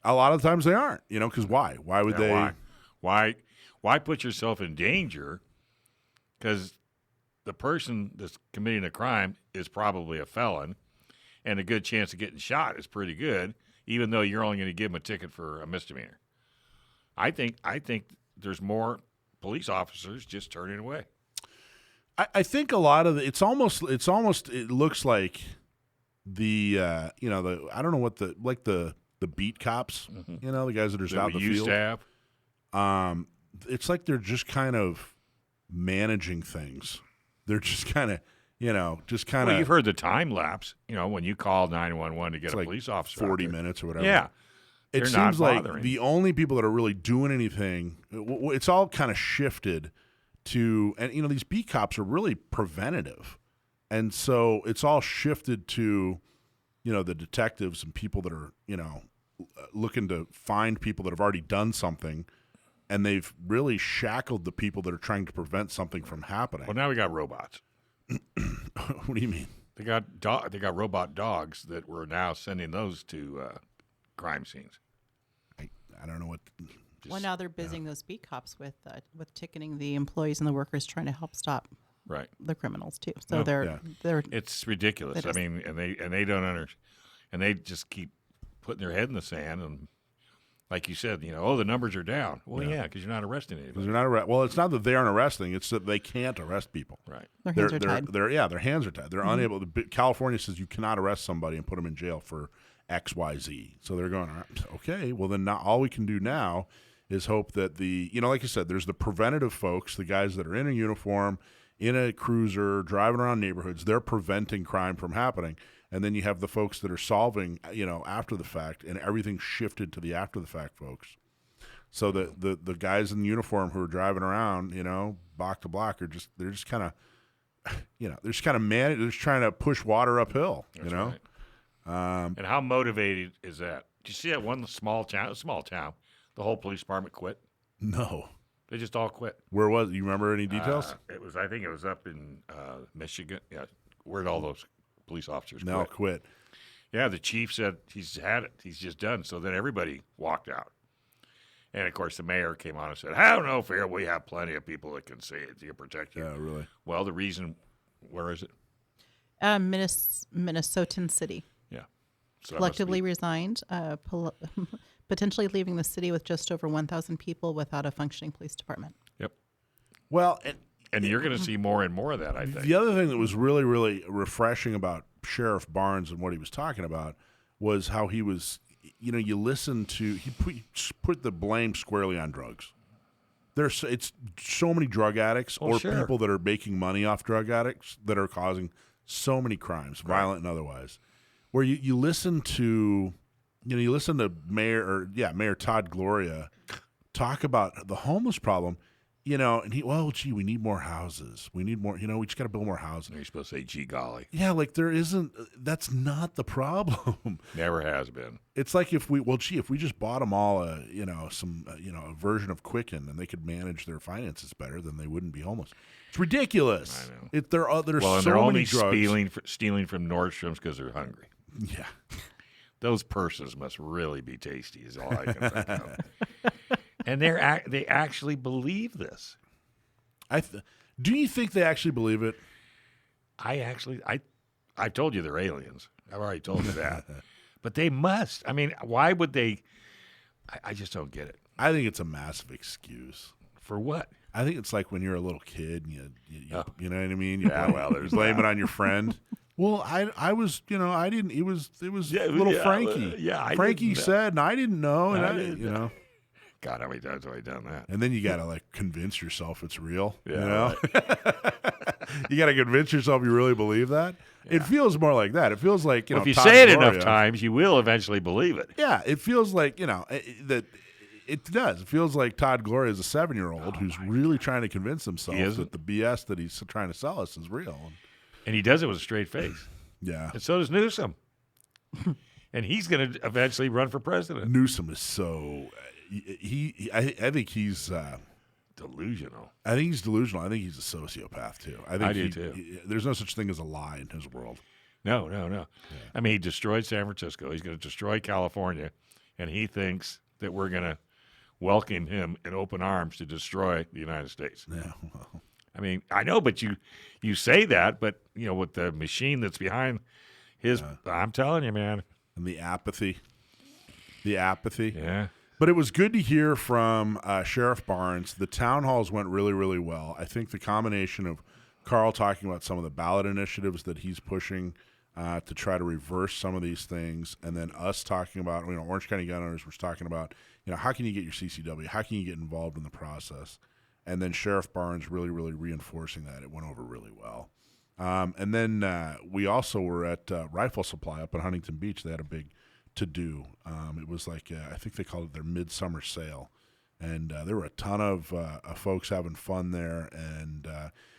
A lot of times they aren't, because why? Why would they? Why put yourself in danger? Because the person that's committing a crime is probably a felon, and a good chance of getting shot is pretty good, even though you're only going to give them a ticket for a misdemeanor. I think there's more police officers just turning away. I think a lot of it looks like the I don't know what the beat cops, the guys that are out in the field. To have. It's like they're just kind of managing things. They're just kind of, Well, you've heard the time lapse. When you call 911 to get a police officer, 40 minutes or whatever. Yeah, it seems like the only people that are really doing anything, it's all kind of shifted to, and these beat cops are really preventative, and so it's all shifted to, the detectives and people that are, looking to find people that have already done something, and they've really shackled the people that are trying to prevent something from happening. Well, now we got robots. What do you mean? They got robot dogs that we're now sending those to crime scenes. I don't know what. Well, now they're busying those beat cops with ticketing the employees and the workers, trying to help stop the criminals too. So they're it's ridiculous. I mean, and they don't understand, and they just keep putting their head in the sand, and like you said, the numbers are down. Well, yeah, because you're not arresting anybody. Well, it's not that they aren't arresting; it's that they can't arrest people. Right. Their hands are tied. Their hands are tied. They're unable. California says you cannot arrest somebody and put them in jail for XYZ. So they're going, okay, well then all we can do now is hope that like I said, there's the preventative folks, the guys that are in a uniform, in a cruiser, driving around neighborhoods, they're preventing crime from happening. And then you have the folks that are solving, after the fact, and everything's shifted to the after the fact folks. So the guys in uniform who are driving around, block to block, they're just kind of, they're just kind of they're just trying to push water uphill, That's right. And how motivated is that? Did you see that one small town, the whole police department quit? No. They just all quit. Where was it? You remember any details? I think it was up in Michigan. Yeah. Where'd all those police officers Now quit. Yeah, the chief said he's had it. He's just done. So then everybody walked out. And, of course, the mayor came on and said, have no fear. We have plenty of people that can see it. You protect you. Yeah, really. Well, the reason, where is it? Minnesotan City. Yeah. So Collectively resigned, potentially leaving the city with just over 1,000 people without a functioning police department. Yep. Well, and you're going to see more and more of that, I think. The other thing that was really, really refreshing about Sheriff Barnes and what he was talking about was how he was, you listen to, he put the blame squarely on drugs. It's so many drug addicts people that are making money off drug addicts that are causing so many crimes, violent and otherwise. Where you listen to, Mayor Todd Gloria talk about the homeless problem, and we need more houses. We need more, we just got to build more houses. You're supposed to say, gee golly. Yeah, like that's not the problem. Never has been. It's like if we just bought them all a version of Quicken and they could manage their finances better, then they wouldn't be homeless. It's ridiculous. I know. There's so they're many only drugs. stealing from Nordstrom's because they're hungry. Yeah. Those purses must really be tasty is all I can think of. And they actually believe this. Do you think they actually believe it? I told you they're aliens. I've already told you that. But they must. I mean, why would they? I just don't get it. I think it's a massive excuse. For what? I think it's like when you're a little kid and you know what I mean? There's you blame it on your friend. Well, I was, I didn't. It was little Frankie. Frankie said, and I didn't know, and I didn't know. God, how many times have I done that? And then you got to convince yourself it's real. Yeah, right. You got to convince yourself you really believe that. Yeah. It feels more like that. It feels like if you Todd say it Gloria, enough times, you will eventually believe it. Yeah, it feels like that. It does. It feels like Todd Gloria is a 7-year-old who's really trying to convince himself that the BS that he's trying to sell us is real. And he does it with a straight face. Yeah. And so does Newsom. And he's going to eventually run for president. Newsom is so. I think he's delusional. I think he's delusional. I think he's a sociopath too. I do too. There's no such thing as a lie in his world. No. Yeah. I mean, he destroyed San Francisco. He's going to destroy California, and he thinks that we're going to welcome him in open arms to destroy the United States. Yeah. Well. I mean, I know, but you say that, but with the machine that's behind his, I'm telling you, man. And the apathy. Yeah. But it was good to hear from Sheriff Barnes. The town halls went really, really well. I think the combination of Carl talking about some of the ballot initiatives that he's pushing to try to reverse some of these things, and then us talking about, Orange County Gun Owners was talking about, how can you get your CCW? How can you get involved in the process? And then Sheriff Barnes really, really reinforcing that. It went over really well. And then we also were at Rifle Supply up in Huntington Beach. They had a big to-do. It was like, I think they called it their midsummer sale. And there were a ton of folks having fun there. And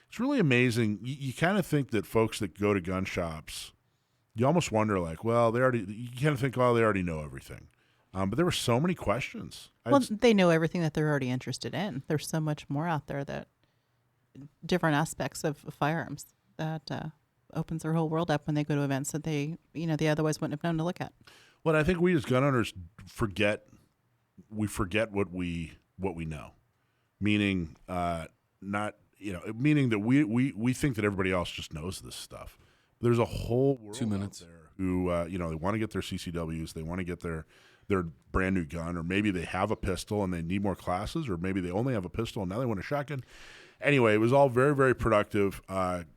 it's really amazing. You kind of think that folks that go to gun shops, you almost wonder you kind of think, they already know everything. But there were so many questions. Well, they know everything that they're already interested in. There's so much more out there that different aspects of firearms that opens their whole world up when they go to events that they otherwise wouldn't have known to look at. Well, I think we as gun owners forget what we know, meaning meaning that we think that everybody else just knows this stuff. There's a whole world 2 minutes out there who they want to get their CCWs, they want to get their brand new gun, or maybe they have a pistol and they need more classes, or maybe they only have a pistol and now they want a shotgun. Anyway, it was all very, very productive.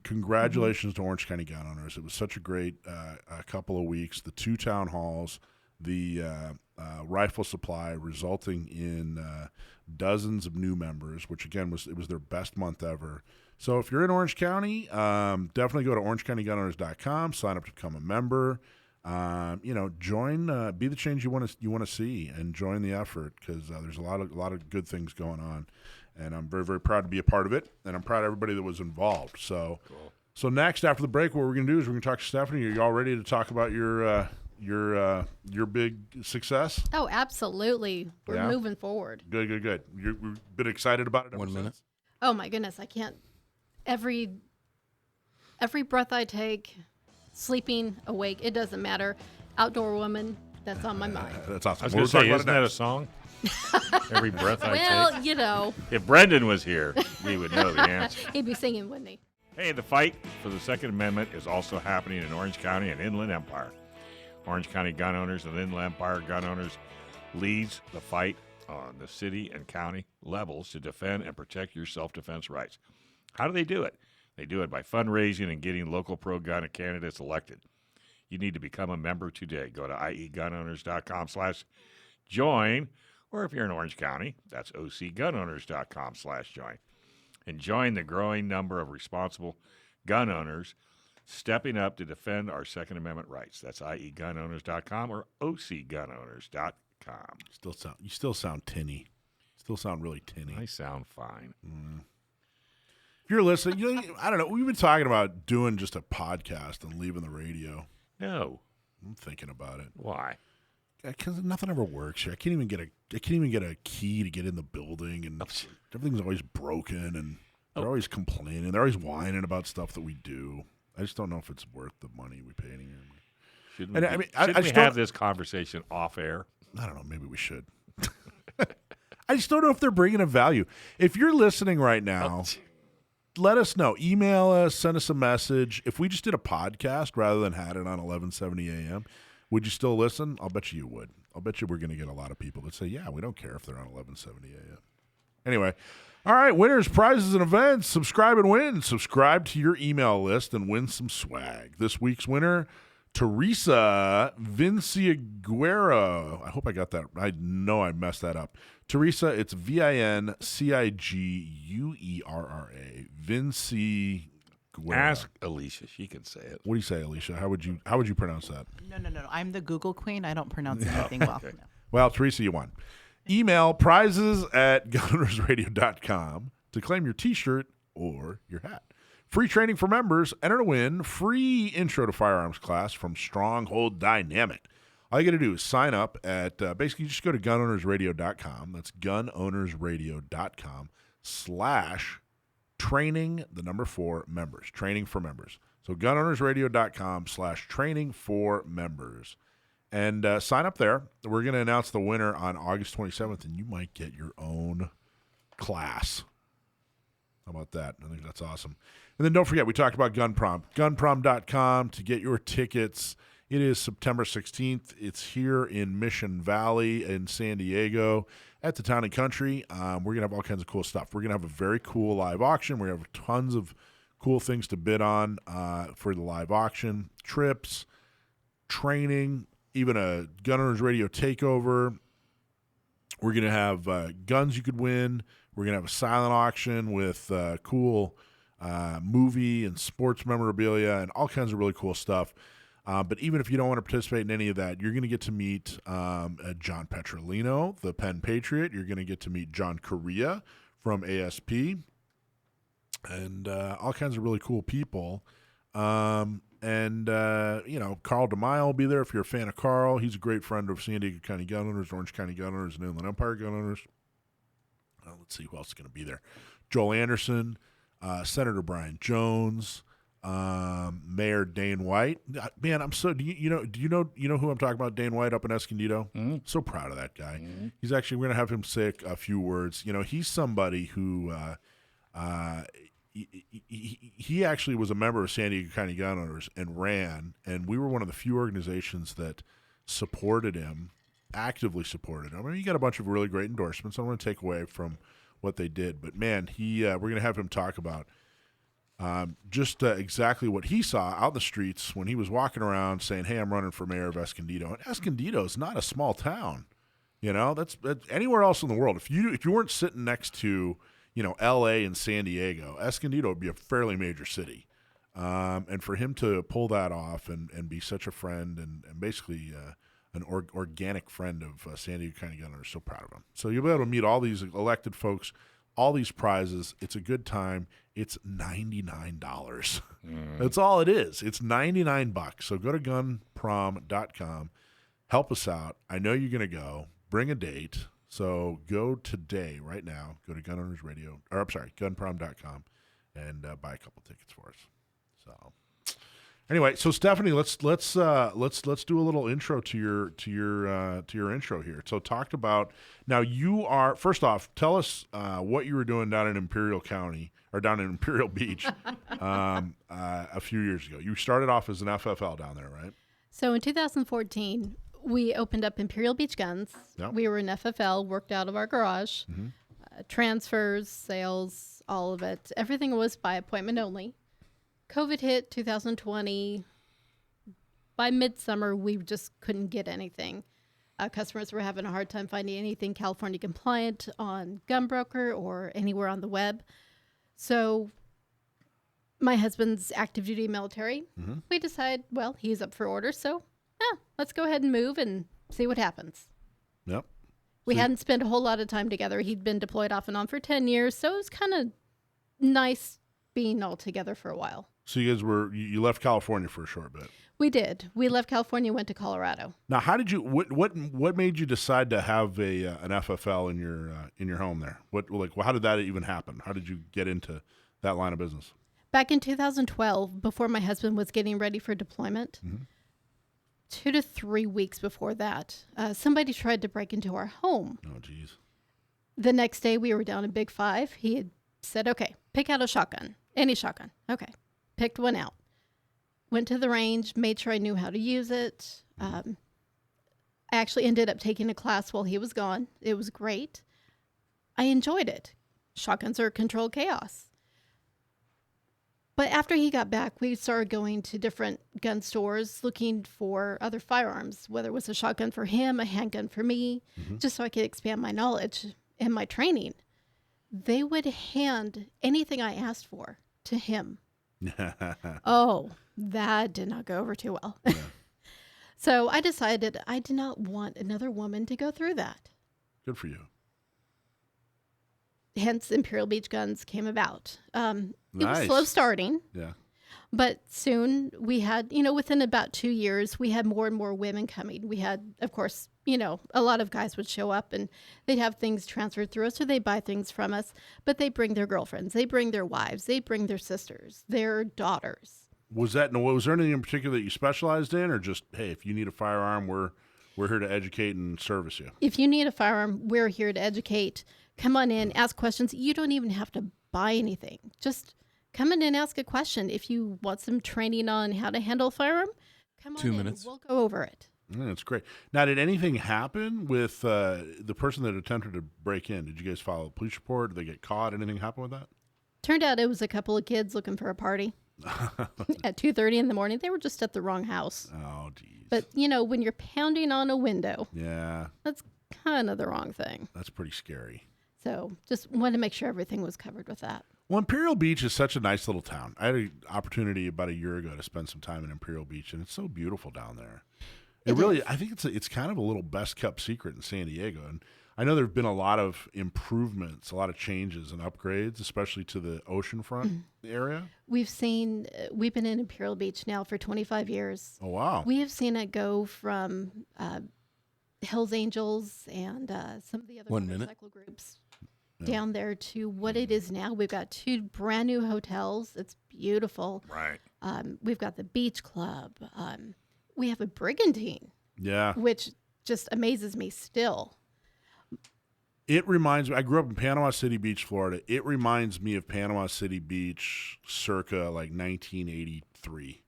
Congratulations to Orange County gun owners. It was such a great couple of weeks. The 2 town halls, the rifle supply resulting in dozens of new members, which again was their best month ever. So if you're in Orange County, definitely go to orangecountygunowners.com, sign up to become a member. Join, be the change you want to see, and join the effort, because there's a lot of good things going on, and I'm very, very proud to be a part of it, and I'm proud of everybody that was involved. So, Cool. So next, after the break, what we're going to do is we're going to talk to Stephanie. Are you all ready to talk about your big success? Oh, absolutely. We're Yeah? moving forward. Good. You've been excited about it ever 1 minute. since? Oh my goodness, I can't. Every breath I take, sleeping, awake, it doesn't matter. Outdoor woman, that's on my mind. That's awesome. I was We'll going to say, talk isn't about it that a song? Every breath I Well, take. you know, If Brendan was here, we would know the answer. he'd be singing, wouldn't he? Hey, the fight for the Second Amendment is also happening in Orange County and Inland Empire. Orange County gun owners and Inland Empire gun owners leads the fight on the city and county levels to defend and protect your self-defense rights. How do they do it? They do it by fundraising and getting local pro-gun candidates elected. You need to become a member today. Go to iegunowners.com/join, or if you're in Orange County, that's ocgunowners.com/join. And join the growing number of responsible gun owners stepping up to defend our Second Amendment rights. That's iegunowners.com or ocgunowners.com. You still sound tinny. Still sound really tinny. I sound fine. If you're listening, I don't know. We've been talking about doing just a podcast and leaving the radio. No. I'm thinking about it Why? because nothing ever works here. I can't even get a key to get in the building, and everything's always broken, and they're always complaining. They're always whining about stuff that we do. I just don't know if it's worth the money we pay anymore. Shouldn't And we, I mean, shouldn't I we just have don't- this conversation off air? I don't know. Maybe we should. I just don't know if they're bringing a value. If you're listening right now, let us know. Email us, send us a message. If we just did a podcast rather than had it on 1170 a.m., would you still listen? I'll bet you would. I'll bet you we're going to get a lot of people that say, yeah, we don't care if they're on 1170 a.m. Anyway, all right, winners, prizes, and events. Subscribe and win. Subscribe to your email list and win some swag. This week's winner, Teresa Vinciguerra. I hope I got that. I know I messed that up. Teresa, it's Vinciguerra. Vinciguerra. Ask Alicia. She can say it. What do you say, Alicia? How would you pronounce that? No. I'm the Google queen. I don't pronounce anything well. okay. No. Well, Teresa, you won. Email prizes@gunownersradio.com to claim your T-shirt or your hat. Free training for members. Enter to win. Free intro to firearms class from Stronghold Dynamic. All you got to do is sign up at basically just go to gunownersradio.com. That's gunownersradio.com/training, the number 4 members. Training for members. So gunownersradio.com/training for members. And sign up there. We're going to announce the winner on August 27th, and you might get your own class. How about that? I think that's awesome. And then don't forget, we talked about Gun Prom. Gunprom.com to get your tickets. It is September 16th. It's here in Mission Valley in San Diego at the Town and Country. We're going to have all kinds of cool stuff. We're going to have a very cool live auction. We're going to have tons of cool things to bid on for the live auction. Trips, training, even a Gun Owners Radio takeover. We're going to have guns you could win. We're going to have a silent auction with cool movie and sports memorabilia and all kinds of really cool stuff. But even if you don't want to participate in any of that, you're going to get to meet John Petrolino, the Penn Patriot. You're going to get to meet John Correa from ASP and all kinds of really cool people. Carl DeMille will be there if you're a fan of Carl. He's a great friend of San Diego County Gun Owners, Orange County Gun Owners, and Inland Empire Gun Owners. Let's see who else is going to be there. Joel Anderson, Senator Brian Jones, Mayor Dane White. Man, I'm so. Do you know who I'm talking about? Dane White up in Escondido. Mm-hmm. So proud of that guy. Mm-hmm. We're going to have him say a few words. He's somebody who. He actually was a member of San Diego County Gun Owners and ran, and we were one of the few organizations that supported him, actively supported him. I mean, he got a bunch of really great endorsements. I don't want to take away from what they did. But man, we're gonna have him talk about just exactly what he saw out in the streets when he was walking around saying, "Hey, I'm running for mayor of Escondido." And Escondido is not a small town. That's anywhere else in the world. If you weren't sitting next to L.A. and San Diego, Escondido would be a fairly major city. And for him to pull that off and be such a friend and basically an organic friend of San Diego County Gun Owners, so proud of him. So you'll be able to meet all these elected folks, all these prizes. It's a good time. It's $99. That's all it is. It's $99. So go to gunprom.com. Help us out. I know you're going to go. Bring a date. So go today, right now. Go to gunprom.com and buy a couple tickets for us. So anyway, so Stephanie, let's do a little intro to your intro here. So talked about now you are first off, tell us what you were doing down in Imperial County or down in Imperial Beach a few years ago. You started off as an FFL down there, right? So in 2014, we opened up Imperial Beach Guns. Yep. We were an FFL, worked out of our garage. Mm-hmm. Transfers, sales, all of it. Everything was by appointment only. COVID hit 2020. By midsummer, we just couldn't get anything. Customers were having a hard time finding anything California compliant on Gunbroker or anywhere on the web. So my husband's active duty military. Mm-hmm. We decided, well, he's up for orders, so let's go ahead and move and see what happens. Yep. We hadn't spent a whole lot of time together. He'd been deployed off and on for 10 years, so it was kind of nice being all together for a while. So you guys you left California for a short bit. We did. We left California, went to Colorado. Now, how did you? What made you decide to have an FFL in your home there? How did that even happen? How did you get into that line of business? Back in 2012, before my husband was getting ready for deployment, 2 to 3 weeks before that, somebody tried to break into our home. Oh, geez. The next day, we were down in Big 5. He had said, "Okay, pick out a shotgun, any shotgun." Okay, picked one out. Went to the range, made sure I knew how to use it. I actually ended up taking a class while he was gone. It was great. I enjoyed it. Shotguns are controlled chaos. But after he got back, we started going to different gun stores looking for other firearms, whether it was a shotgun for him, a handgun for me, just so I could expand my knowledge and my training. They would hand anything I asked for to him. Oh, that did not go over too well. Yeah. So I decided I did not want another woman to go through that. Good for you. Hence, Imperial Beach Guns came about. Nice. It was slow starting. Yeah. But soon we had, within about 2 years, we had more and more women coming. We had, of course, a lot of guys would show up and they'd have things transferred through us or they buy things from us, but they bring their girlfriends, they bring their wives, they bring their sisters, their daughters. Was there anything in particular that you specialized in, or just, hey, if you need a firearm, we're here to educate and service you? If you need a firearm, we're here to educate. Come on in, ask questions. You don't even have to buy anything. Just come in and ask a question. If you want some training on how to handle a firearm, come on 2 in. minutes. We'll go over it. That's great. Now, did anything happen with the person that attempted to break in? Did you guys file a police report? Did they get caught? Anything happen with that? Turned out it was a couple of kids looking for a party at 2:30 in the morning. They were just at the wrong house. Oh, geez. But, when you're pounding on a window, yeah, that's kind of the wrong thing. That's pretty scary. So just wanted to make sure everything was covered with that. Well, Imperial Beach is such a nice little town. I had an opportunity about a year ago to spend some time in Imperial Beach, and it's so beautiful down there. I think it's kind of a little best kept secret in San Diego. And I know there have been a lot of improvements, a lot of changes and upgrades, especially to the oceanfront area. We've been in Imperial Beach now for 25 years. Oh, wow. We have seen it go from Hells Angels and some of the other motorcycle groups down there to what it is now. We've got 2 brand new hotels. It's beautiful. Right. We've got the beach club. We have a brigantine. Yeah. Which just amazes me still. It reminds me, I grew up in Panama City Beach, Florida. It reminds me of Panama City Beach circa like 1983.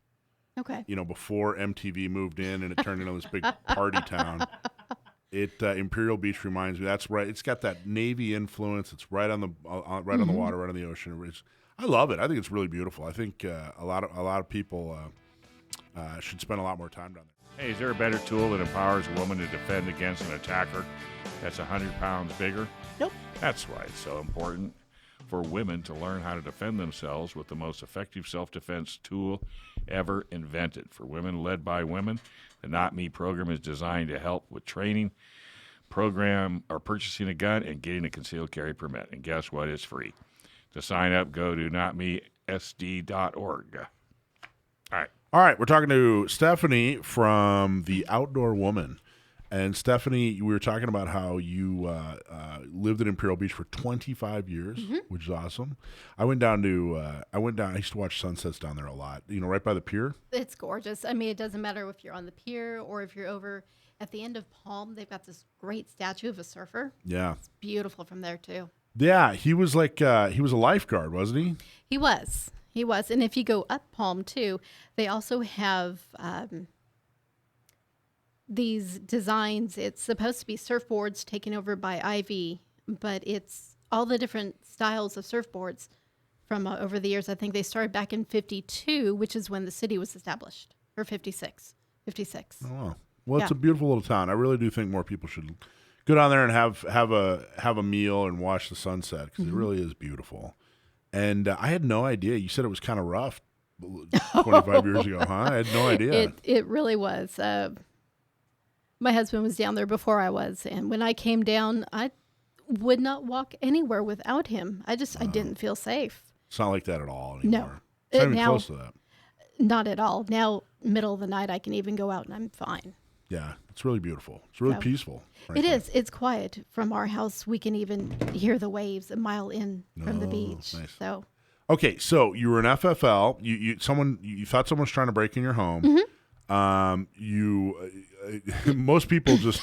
Okay. Before MTV moved in and it turned into this big party town. Imperial Beach reminds me. That's right. It's got that Navy influence. It's right on the right on the water, right on the ocean. I love it. I think it's really beautiful. I think a lot of people should spend a lot more time down there. Hey, is there a better tool that empowers a woman to defend against an attacker that's 100 pounds bigger? Nope. That's why it's so important for women to learn how to defend themselves with the most effective self-defense tool ever invented. For women led by women, the Not Me program is designed to help with training, program, or purchasing a gun and getting a concealed carry permit. And guess what? It's free. To sign up, go to notmesd.org. All right, we're talking to Stephanie from the Outdoor Woman. And Stephanie, we were talking about how you lived in Imperial Beach for 25 years, which is awesome. I used to watch sunsets down there a lot, right by the pier. It's gorgeous. I mean, it doesn't matter if you're on the pier or if you're over at the end of Palm. They've got this great statue of a surfer. Yeah. It's beautiful from there, too. Yeah, he was he was a lifeguard, wasn't he? He was. And if you go up Palm, too, they also have these designs. It's supposed to be surfboards taken over by Ivy, but it's all the different styles of surfboards from over the years. I think they started back in 52, which is when the city was established, or 56. Oh, wow. Well, it's a beautiful little town. I really do think more people should go down there and have a meal and watch the sunset, because it really is beautiful. And I had no idea. You said it was kind of rough 25 years ago, huh? I had no idea. It really was. My husband was down there before I was, and when I came down, I would not walk anywhere without him. I didn't feel safe. It's not like that at all anymore. No. It's not even close to that. Not at all. Now, middle of the night, I can even go out and I'm fine. Yeah, it's really beautiful. It's really peaceful. It is. It's quiet. From our house, we can even hear the waves a mile in from the beach. Nice. So, okay, so you were an FFL. You thought someone was trying to break in your home. Most people just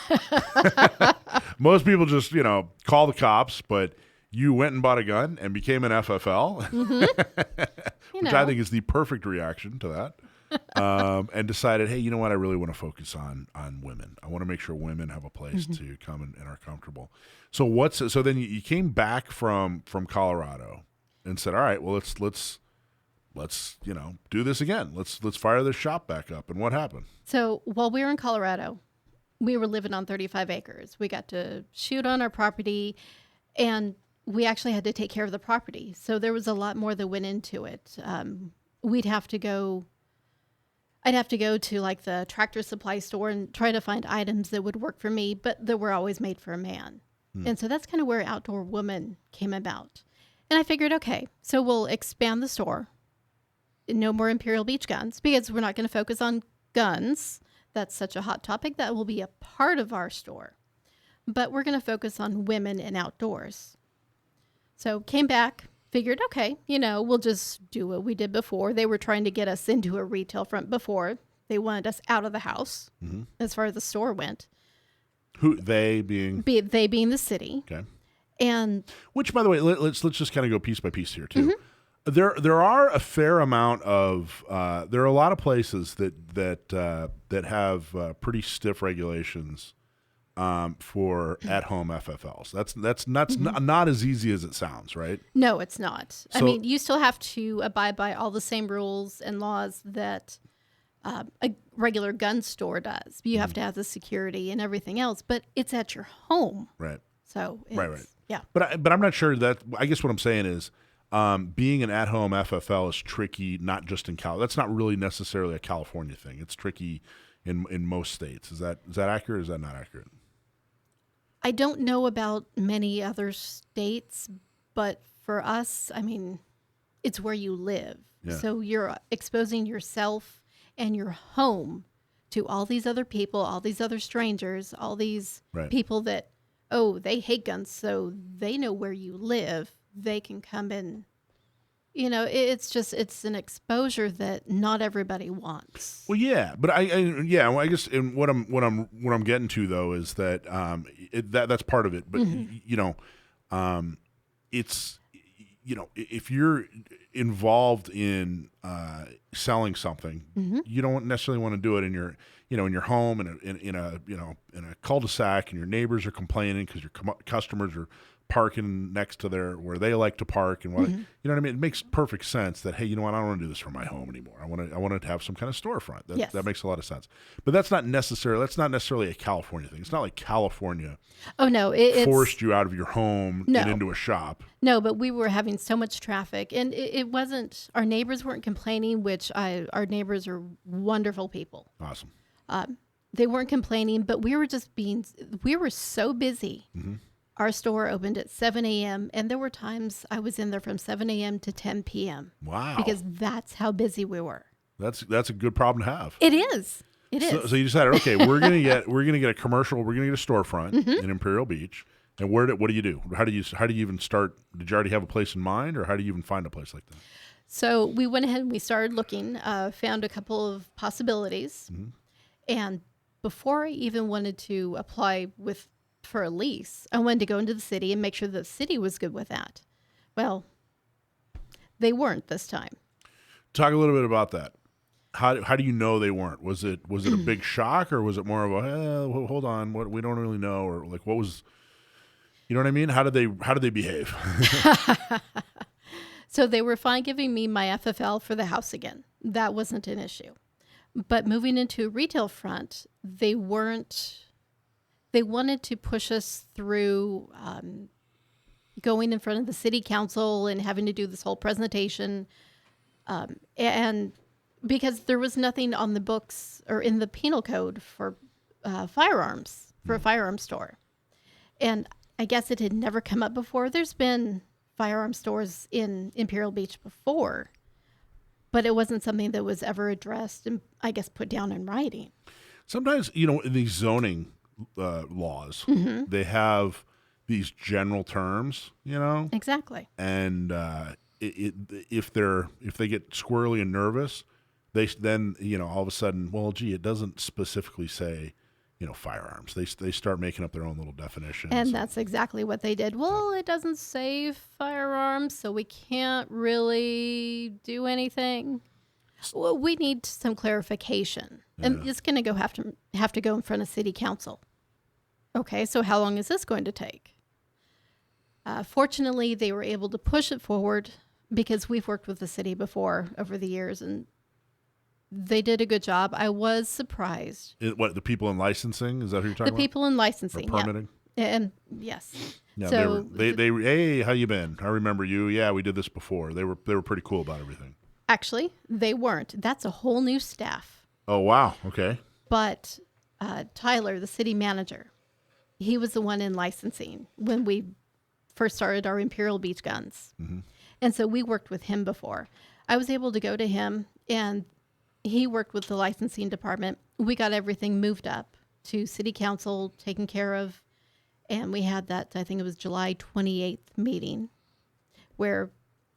call the cops, but you went and bought a gun and became an FFL, which I think is the perfect reaction to that. And decided, hey, you know what? I really want to focus on women. I want to make sure women have a place to come and are comfortable. So then you came back from Colorado and said, all right, well, let's do this again. Let's fire this shop back up. And what happened? So while we were in Colorado, we were living on 35 acres. We got to shoot on our property, and we actually had to take care of the property. So there was a lot more that went into it. I'd have to go to like the tractor supply store and try to find items that would work for me, but that were always made for a man. And so that's kind of where Outdoor Woman came about. And I figured, okay, so we'll expand the store. No more Imperial Beach guns, because we're not going to focus on guns. That's such a hot topic. That will be a part of our store. But we're going to focus on women and outdoors. So came back. Figured, okay, we'll just do what we did before. They were trying to get us into a retail front before. They wanted us out of the house as far as the store went. Who, they being? They being the city. Okay. And which, by the way, let's just kind of go piece by piece here too. There are a fair amount of there are a lot of places that have pretty stiff regulations for at-home FFLs. That's not as easy as it sounds, right? No, it's not. So, I mean, you still have to abide by all the same rules and laws that a regular gun store does. You have to have the security and everything else, but it's at your home. Right. So right. Yeah. But I'm not sure that. I guess what I'm saying is, being an at-home FFL is tricky. Not just in Cal. That's not really necessarily a California thing. It's tricky in most states. Is that accurate? Or is that not accurate? I don't know about many other states, but for us, I mean, it's where you live. Yeah. So you're exposing yourself and your home to all these other people, all these other strangers, all these people that, they hate guns, so they know where you live. They can come in. It's an exposure that not everybody wants. Well, yeah, but I guess what I'm getting to though is that that's part of it. But it's if you're involved in selling something, you don't necessarily want to do it in your, in your home in a cul-de-sac, and your neighbors are complaining because your customers are parking next to where they like to park, and you know what I mean. It makes perfect sense that, hey, you know what, I don't want to do this for my home anymore. I want to have some kind of storefront. That makes a lot of sense. But that's not necessarily a California thing. It's not like California. Oh no, it's forced you out of your home and into a shop. No, but we were having so much traffic, and it wasn't. Our neighbors weren't complaining, which our neighbors are wonderful people. Awesome. They weren't complaining, but we were so busy. Our store opened at 7 a.m., and there were times I was in there from 7 a.m. to 10 p.m. Wow. Because that's how busy we were. That's a good problem to have. It is. It is. So you decided, okay, we're gonna get a commercial, we're gonna get a storefront in Imperial Beach. And what do you do? How do you even start? Did you already have a place in mind, or how do you even find a place like that? So we went ahead and we started looking, found a couple of possibilities, and before I even wanted to apply for a lease, I wanted to go into the city and make sure the city was good with that. Well, they weren't this time. Talk a little bit about that. How do you know they weren't? Was it a big shock, or was it more of a hold on, what we don't really know, or like what was, you know what I mean? How did they behave? So they were fine giving me my FFL for the house again. That wasn't an issue. But moving into a retail front, they weren't. They wanted to push us through going in front of the city council and having to do this whole presentation. And because there was nothing on the books or in the penal code for firearms, for a firearms store. And I guess it had never come up before. There's been firearm stores in Imperial Beach before, but it wasn't something that was ever addressed and I guess put down in writing. Sometimes, in these zoning laws, they have these general terms, Exactly. and if they get squirrely and nervous, then all of a sudden, well, gee, it doesn't specifically say firearms. They start making up their own little definitions. And that's exactly what they did. Well, it doesn't say firearms, so we can't really do anything. Well, we need some clarification. And it's going to have to go in front of city council. Okay, so how long is this going to take? Fortunately, they were able to push it forward because we've worked with the city before over the years, and they did a good job. I was surprised. The people in licensing? Is that who you're talking about? The people in licensing, or permitting? Yeah. And yes. Yeah, so they hey, how you been? I remember you. Yeah, we did this before. They were pretty cool about everything. Actually, they weren't. That's a whole new staff. Oh, wow. Okay. But Tyler, the city manager, he was the one in licensing when we first started our Imperial Beach guns. And so we worked with him before. I was able to go to him, and he worked with the licensing department. We got everything moved up to city council, taken care of. And we had that, I think it was July 28th meeting, where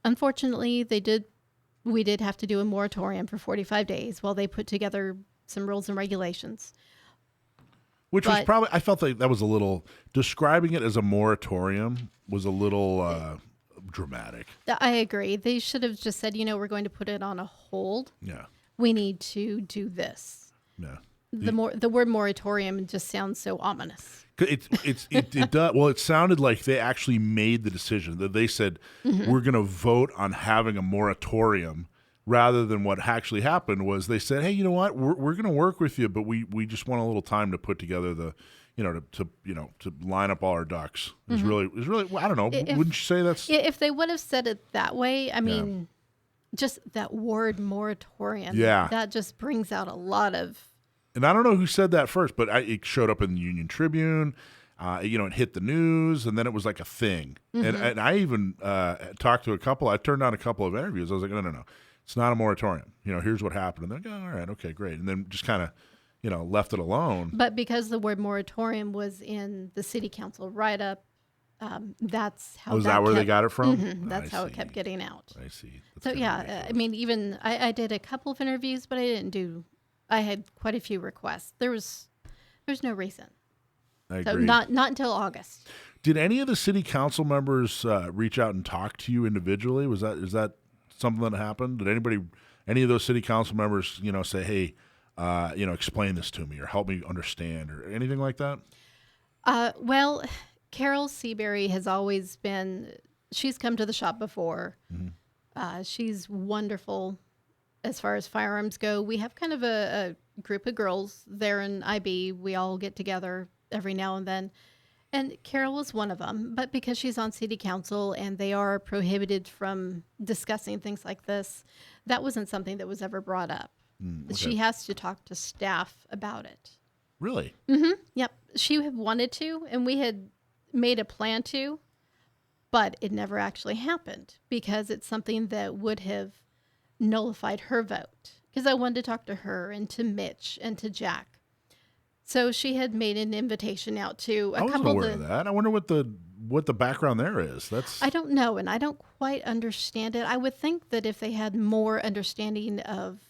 unfortunately we did have to do a moratorium for 45 days while they put together some rules and regulations. Which was probably, I felt like that was a little, describing it as a moratorium was a little dramatic. I agree. They should have just said, we're going to put it on a hold. Yeah. We need to do this. Yeah. The word moratorium just sounds so ominous. It does. Well, it sounded like they actually made the decision that they said we're going to vote on having a moratorium, rather than what actually happened was they said, hey, you know what, we're going to work with you, but we just want a little time to put together the, to line up all our ducks. It was really I don't know. Wouldn't you say that's if they would have said it that way? I mean, just that word moratorium. Yeah. That just brings out a lot of. And I don't know who said that first, but it showed up in the Union Tribune. It hit the news, and then it was like a thing. And I even talked to a couple. I turned down a couple of interviews. I was like, no. It's not a moratorium. Here's what happened. And they're like, oh, all right, okay, great. And then just kind of, left it alone. But because the word moratorium was in the city council write-up, that's how. Was that where they got it from? That's how it kept getting out. I see. So I mean, even I did a couple of interviews, but I had quite a few requests. There's no reason. I So agree. not until August. Did any of the city council members reach out and talk to you individually? Is that something that happened? Did any of those city council members, say, hey, explain this to me or help me understand or anything like that? Well, Carol Seabury has always been, she's come to the shop before. She's wonderful as far as firearms go. We have kind of a group of girls there in IB. We all get together every now and then. And Carol was one of them, but because she's on city council and they are prohibited from discussing things like this, that wasn't something that was ever brought up. Okay. She has to talk to staff about it. Really? Yep. She had wanted to, and we had made a plan to, but it never actually happened because it's something that would have nullified her vote. Because I wanted to talk to her and to Mitch and to Jack. So she had made an invitation out to a I wasn't couple aware of that. I wonder what the background there is. I don't know, and I don't quite understand it. I would think that if they had more understanding of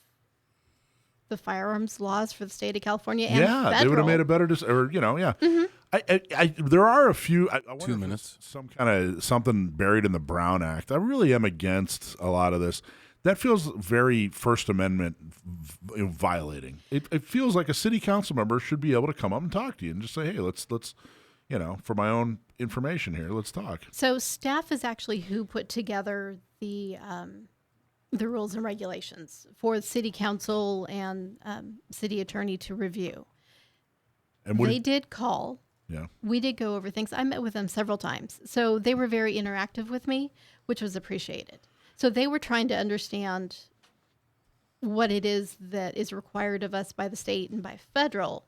the firearms laws for the state of California and federal, they would have made a better there are a few. I wonder 2 if minutes. it's some kind of something buried in the Brown Act. I really am against a lot of this. That feels very First Amendment violating. It feels like a city council member should be able to come up and talk to you and just say, hey, let's for my own information here, let's talk. So staff is actually who put together the rules and regulations for the city council and city attorney to review. And they did call. Yeah. We did go over things. I met with them several times. So they were very interactive with me, which was appreciated. So they were trying to understand what it is that is required of us by the state and by federal,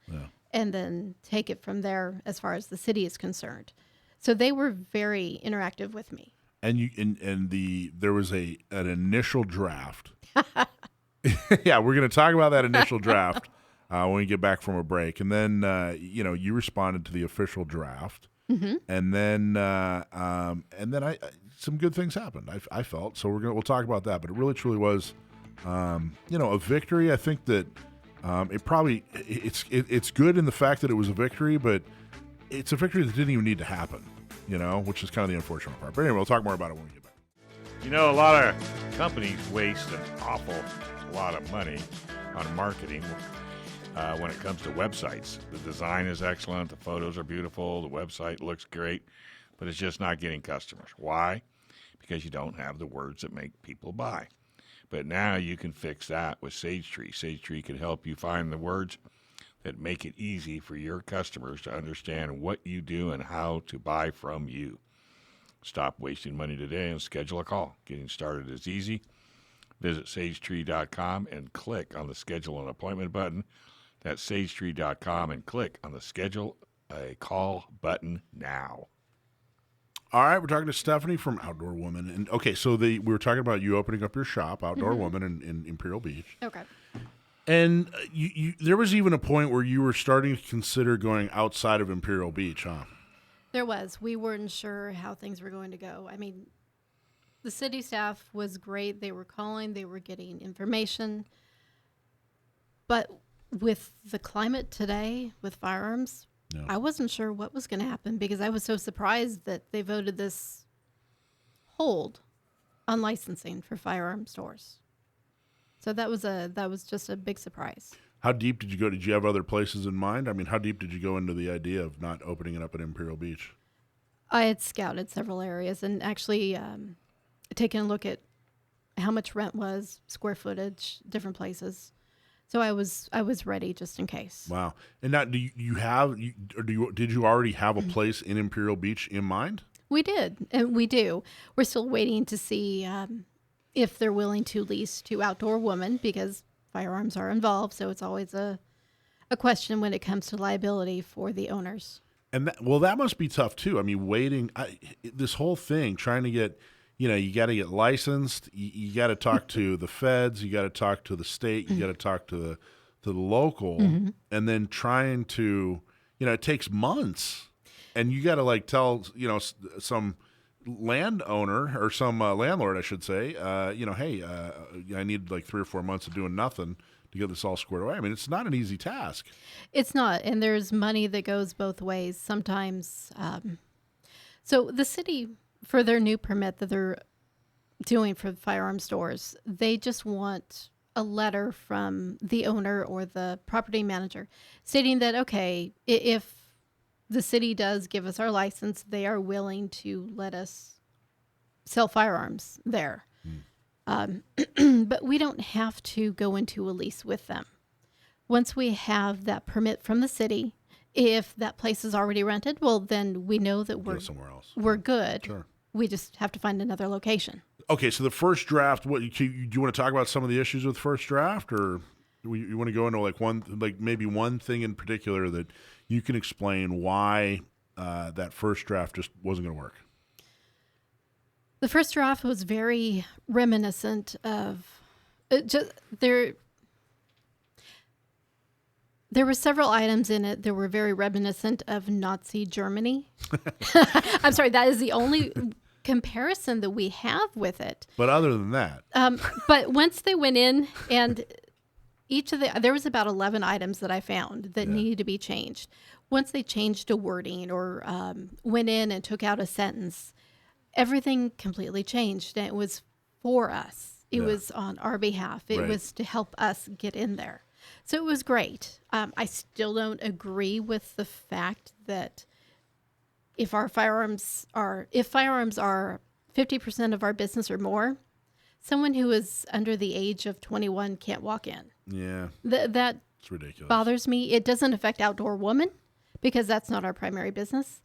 and then take it from there as far as the city is concerned. So they were very interactive with me. And there was an initial draft. Yeah, we're going to talk about that initial draft when we get back from a break, and then you responded to the official draft, and then some good things happened. I felt so. We'll talk about that, but it really truly was, a victory. I think that it's good in the fact that it was a victory, but it's a victory that didn't even need to happen. Which is kind of the unfortunate part. But anyway, we'll talk more about it when we get back. A lot of companies waste an awful lot of money on marketing when it comes to websites. The design is excellent. The photos are beautiful. The website looks great, but it's just not getting customers. Why? Because you don't have the words that make people buy. But now you can fix that with Sage Tree. Sage Tree can help you find the words that make it easy for your customers to understand what you do and how to buy from you. Stop wasting money today and schedule a call. Getting started is easy. Visit sagetree.com and click on the Schedule an Appointment button. That's sagetree.com and click on the Schedule a Call button now. All right, we're talking to Stephanie from Outdoor Woman. And okay, so we were talking about you opening up your shop, Outdoor Woman, in Imperial Beach. Okay. And there was even a point where you were starting to consider going outside of Imperial Beach, huh? There was. We weren't sure how things were going to go. I mean, the city staff was great. They were calling. They were getting information. But with the climate today, with firearms, I wasn't sure what was going to happen because I was so surprised that they voted this hold on licensing for firearm stores. So that was just a big surprise. How deep did you go? Did you have other places in mind? I mean, how deep did you go into the idea of not opening it up at Imperial Beach? I had scouted several areas and actually taken a look at how much rent was, square footage, different places. So I was ready just in case. Wow. And now, did you already have a place in Imperial Beach in mind? We did, and we do. We're still waiting to see if they're willing to lease to Outdoor Woman because firearms are involved. So it's always a question when it comes to liability for the owners. And that must be tough too. I mean, waiting this whole thing, trying to get. You got to get licensed. You got to talk to the feds. You got to talk to the state. You got to talk to the local, and then trying to, it takes months, and you got to tell some landowner or some landlord, I should say, hey, I need 3 or 4 months of doing nothing to get this all squared away. I mean, it's not an easy task. It's not, and there's money that goes both ways. Sometimes. So the city, for their new permit that they're doing for firearm stores, they just want a letter from the owner or the property manager stating that, okay, if the city does give us our license, they are willing to let us sell firearms there. But we don't have to go into a lease with them. Once we have that permit from the city, if that place is already rented, well, then we know that Go somewhere else. we're good. Sure. We just have to find another location. Okay, so the first draft. What do you want to talk about? Some of the issues with first draft, or you want to go into maybe one thing in particular that you can explain why that first draft just wasn't going to work? The first draft was very reminiscent of There were several items in it that were very reminiscent of Nazi Germany. I'm sorry, that is the only comparison that we have with it. But other than that, But once they went in and there was about 11 items that I found that needed to be changed. Once they changed a wording or went in and took out a sentence, everything completely changed. And it was for us. It was on our behalf. It was to help us get in there. So it was great. I still don't agree with the fact that if firearms are 50% of our business or more, someone who is under the age of 21 can't walk in. yeah, That it's ridiculous. bothers me. It doesn't affect outdoor women because that's not our primary business.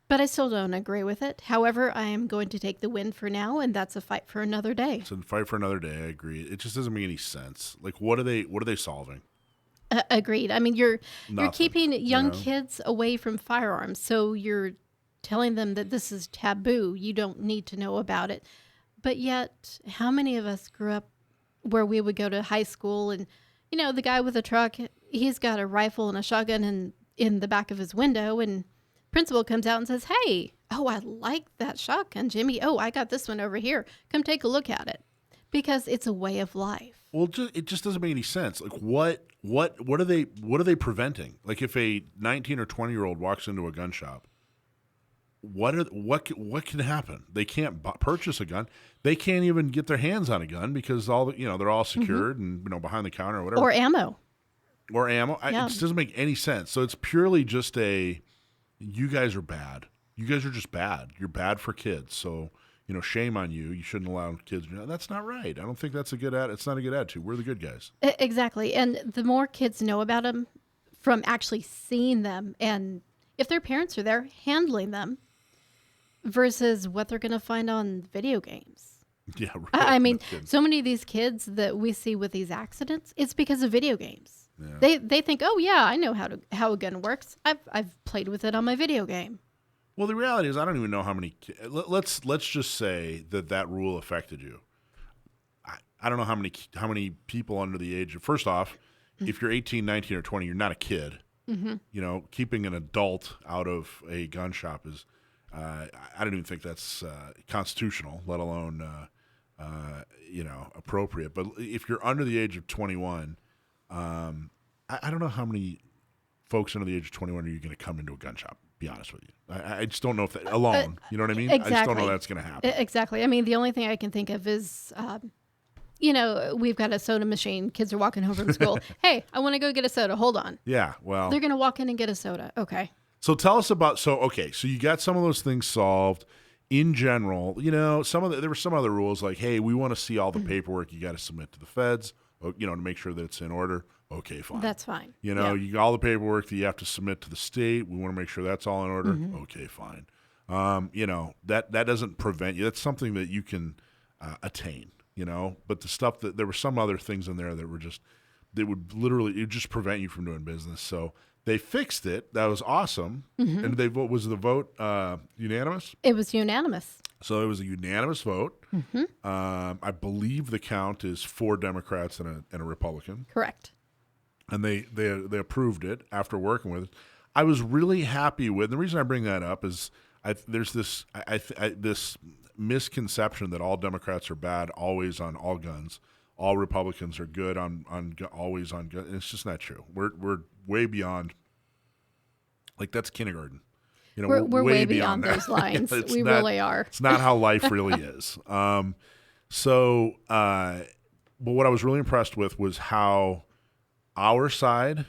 But I still don't agree with it. However, I am going to take the win for now, and that's a fight for another day. So fight for another day. I agree. It just doesn't make any sense. Like, what are they solving? Agreed. I mean, you're Nothing, keeping young know? kids away from firearms, so you're telling them that this is taboo. You don't need to know about it. But yet, how many of us grew up where we would go to high school and, the guy with a truck, he's got a rifle and a shotgun in the back of his window, and principal comes out and says, "Hey, oh, I like that shotgun, Jimmy. Oh, I got this one over here. Come take a look at it," because it's a way of life. Well, it just doesn't make any sense. Like, what are they preventing? Like, if a 19 or 20-year-old walks into a gun shop, what can happen? They can't purchase a gun. They can't even get their hands on a gun because they're all secured and behind the counter or whatever. Or ammo. It just doesn't make any sense. So it's purely just you guys are bad. You guys are just bad. You're bad for kids. So, shame on you. You shouldn't allow kids. That's not right. I don't think that's it's not a good attitude. We're the good guys. Exactly. And the more kids know about them from actually seeing them, and if their parents are there, handling them versus what they're going to find on video games. Yeah, right. I mean, No kidding. so many of these kids that we see with these accidents, it's because of video games. Yeah. They think, oh yeah, I know how a gun works. I've played with it on my video game. Well, the reality is, I don't even know how many. Let's just say that rule affected you. I don't know how many people under the age of. First off, if you're 18, 19, or 20, you're not a kid. Mm-hmm. Keeping an adult out of a gun shop is. I don't even think that's constitutional, let alone appropriate. But if you're under the age of 21, I don't know how many folks under the age of 21 are you going to come into a gun shop. Be honest with you, I just don't know if that alone. You know what I mean? Exactly. I just don't know that's going to happen. Exactly. I mean, the only thing I can think of is, we've got a soda machine. Kids are walking home from school. Hey, I want to go get a soda. Hold on. Yeah. Well, They're going to walk in and get a soda. Okay. So tell us about. So you got some of those things solved. In general, there were some other rules like, hey, we want to see all the paperwork you got to submit to the feds, to make sure that it's in order. Okay, fine. That's fine. You got all the paperwork that you have to submit to the state. We want to make sure that's all in order. Mm-hmm. Okay, fine. That doesn't prevent you. That's something that you can attain. But the stuff there were some other things in there that would just prevent you from doing business. So they fixed it. That was awesome. Mm-hmm. And was the vote unanimous? It was unanimous. So it was a unanimous vote. Mm-hmm. I believe the count is 4 Democrats and a Republican. Correct. And they approved it after working with it. I was really happy with. The reason I bring that up is there's this this misconception that all Democrats are bad always on all guns. All Republicans are good always on guns. It's just not true. We're way beyond. Like, that's kindergarten. we're way beyond those lines. We really are. It's not how life really is. But what I was really impressed with was how our side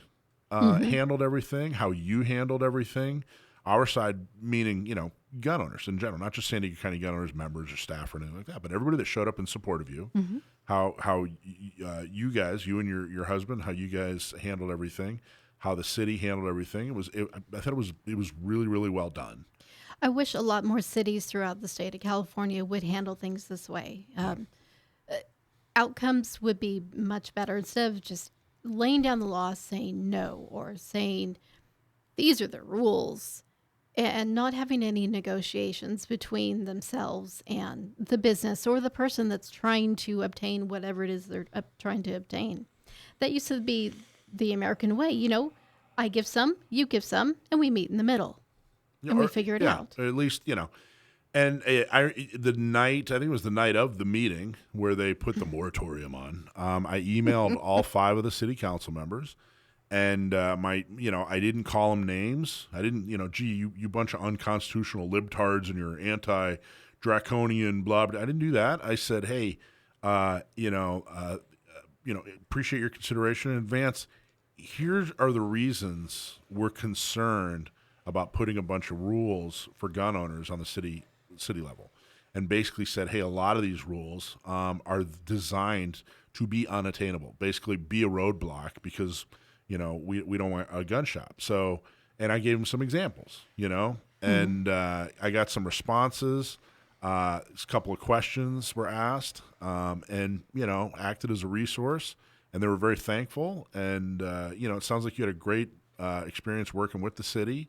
handled everything, how you handled everything. Our side, meaning, gun owners in general, not just San Diego County gun owners, members or staff or anything like that, but everybody that showed up in support of you, how you guys, you and your husband, how you guys handled everything, how the city handled everything. I thought it was really, really well done. I wish a lot more cities throughout the state of California would handle things this way. Outcomes would be much better instead of just laying down the law saying no or saying these are the rules and not having any negotiations between themselves and the business or the person that's trying to obtain whatever it is they're trying to obtain. That used to be the American way. I give some, you give some, and we meet in the middle and we figure it out. At least, And I think it was the night of the meeting where they put the moratorium on. I emailed all 5 of the city council members, and I didn't call them names. I didn't, you bunch of unconstitutional libtards and you're anti-draconian blah, blah. I didn't do that. I said, hey, appreciate your consideration in advance. Here are the reasons we're concerned about putting a bunch of rules for gun owners on the city level, and basically said, hey, a lot of these rules are designed to be unattainable, basically be a roadblock because, we don't want a gun shop. So, and I gave them some examples, and I got some responses. A couple of questions were asked, and, acted as a resource, and they were very thankful. And, it sounds like you had a great experience working with the city.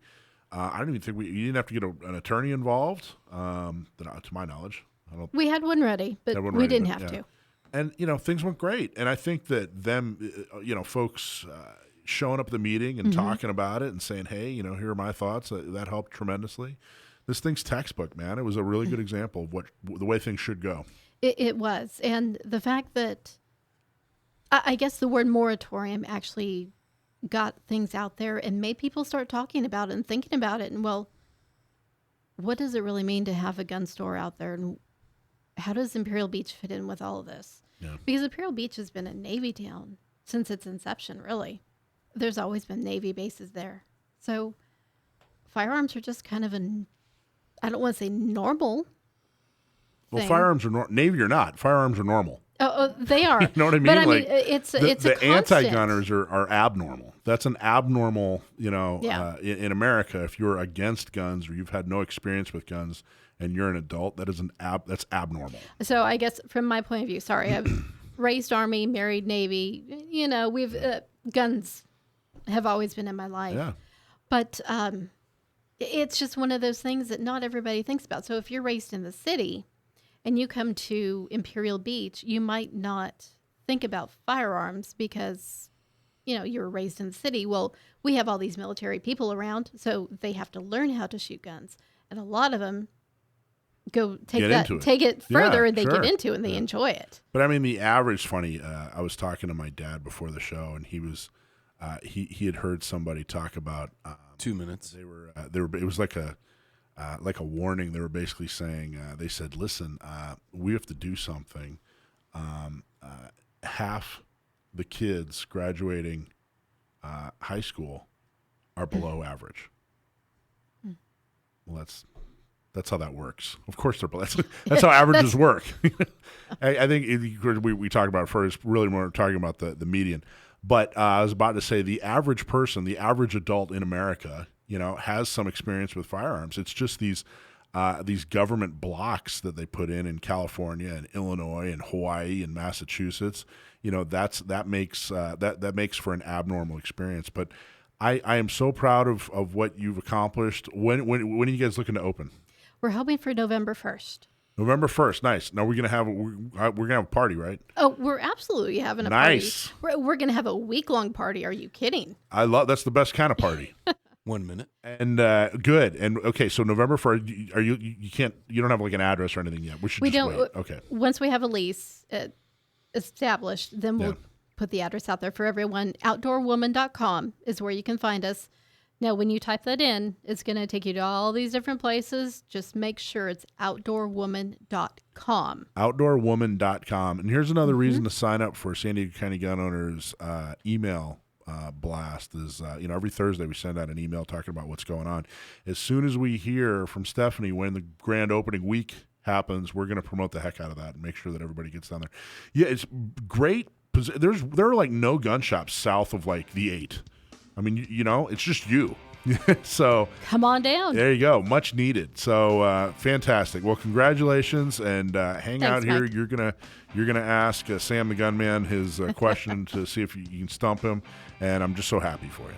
I don't even think you didn't have to get an attorney involved, to my knowledge. We had one ready, but we didn't have to. And, things went great. And I think that folks showing up at the meeting and talking about it and saying, hey, here are my thoughts, that helped tremendously. This thing's textbook, man. It was a really good example of the way things should go. It was. And the fact that I guess the word moratorium actually got things out there and made people start talking about it and thinking about it. And what does it really mean to have a gun store out there? And how does Imperial Beach fit in with all of this? Yeah. Because Imperial Beach has been a Navy town since its inception, really. There's always been Navy bases there. So firearms are just kind of I don't want to say normal Well, thing. firearms are Navy or not. Firearms are normal. Oh, they are. You know what I mean? But It's a the constant. anti-gunners are abnormal. That's an abnormal, in America. If you're against guns or you've had no experience with guns and you're an adult, that's abnormal. So I guess from my point of view, sorry, I've raised Army, married Navy. We've guns have always been in my life. Yeah. But it's just one of those things that not everybody thinks about. So if you're raised in the city and you come to Imperial Beach, you might not think about firearms because, you were raised in the city. Well, we have all these military people around, so they have to learn how to shoot guns. And a lot of them take it further, and they get into it and they enjoy it. But I mean, the average I was talking to my dad before the show, and he was he had heard somebody talk about 2 minutes. They were it was like a warning. They were basically saying, they said, listen, we have to do something. Half the kids graduating high school are below average. Well, that's how that works. Of course, that's how averages work. I think we talked about it first. Really, when we're talking about the median. But I was about to say the average person, the average adult in America, has some experience with firearms. It's just these government blocks that they put in California and Illinois and Hawaii and Massachusetts. That makes for an abnormal experience. But I am so proud of what you've accomplished. When are you guys looking to open? We're hoping for November 1st. November 1st, nice. Now we're gonna have a party, right? Oh, we're absolutely having a nice. Party. We're gonna have a week-long party. Are you kidding? That's the best kind of party. 1 minute. And good. And okay, so November 1st, you don't have like an address or anything yet. We don't wait. Okay. Once we have a lease established, then we'll put the address out there for everyone. Outdoorwoman.com is where you can find us. Now, when you type that in, it's going to take you to all these different places. Just make sure it's outdoorwoman.com. Outdoorwoman.com. And here's another reason to sign up for San Diego County Gun Owners email blast is, every Thursday we send out an email talking about what's going on. As soon as we hear from Stephanie when the grand opening week happens, we're going to promote the heck out of that and make sure that everybody gets down there. Yeah, it's great. There are like no gun shops south of like the 8. I mean, it's just you. So come on down. There you go. Much needed. So fantastic. Well, congratulations, and hang Thanks, out here. Mike. You're gonna ask Sam the Gunman his question to see if you can stump him, and I'm just so happy for you.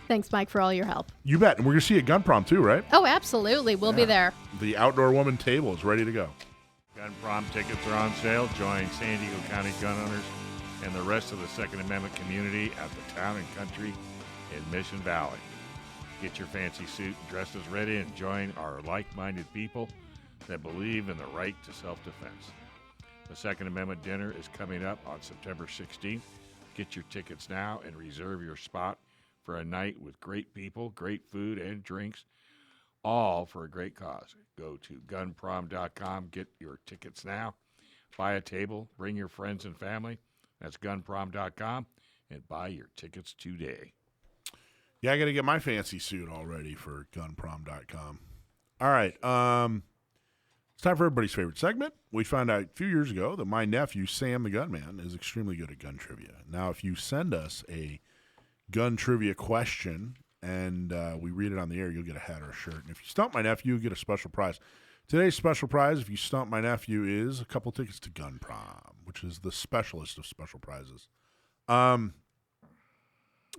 Thanks, Mike, for all your help. You bet. And we're gonna see you at Gun Prom too, right? Oh, absolutely. We'll be there. The Outdoor Woman table is ready to go. Gun Prom tickets are on sale. Join San Diego County gun owners and the rest of the Second Amendment community at the Town and Country in Mission Valley. Get your fancy suit and dress as ready and join our like-minded people that believe in the right to self-defense. The Second Amendment dinner is coming up on September 16th. Get your tickets now and reserve your spot for a night with great people, great food, and drinks, all for a great cause. Go to gunprom.com, get your tickets now, buy a table, bring your friends and family. That's gunprom.com, and buy your tickets today. Yeah, I got to get my fancy suit all ready for gunprom.com. All right. It's time for everybody's favorite segment. We found out a few years ago that my nephew, Sam the Gunman, is extremely good at gun trivia. Now, if you send us a gun trivia question and we read it on the air, you'll get a hat or a shirt. And if you stump my nephew, you'll get a special prize. Today's special prize, if you stump my nephew, is a couple tickets to Gun Prom, which is the specialist of special prizes. Sam,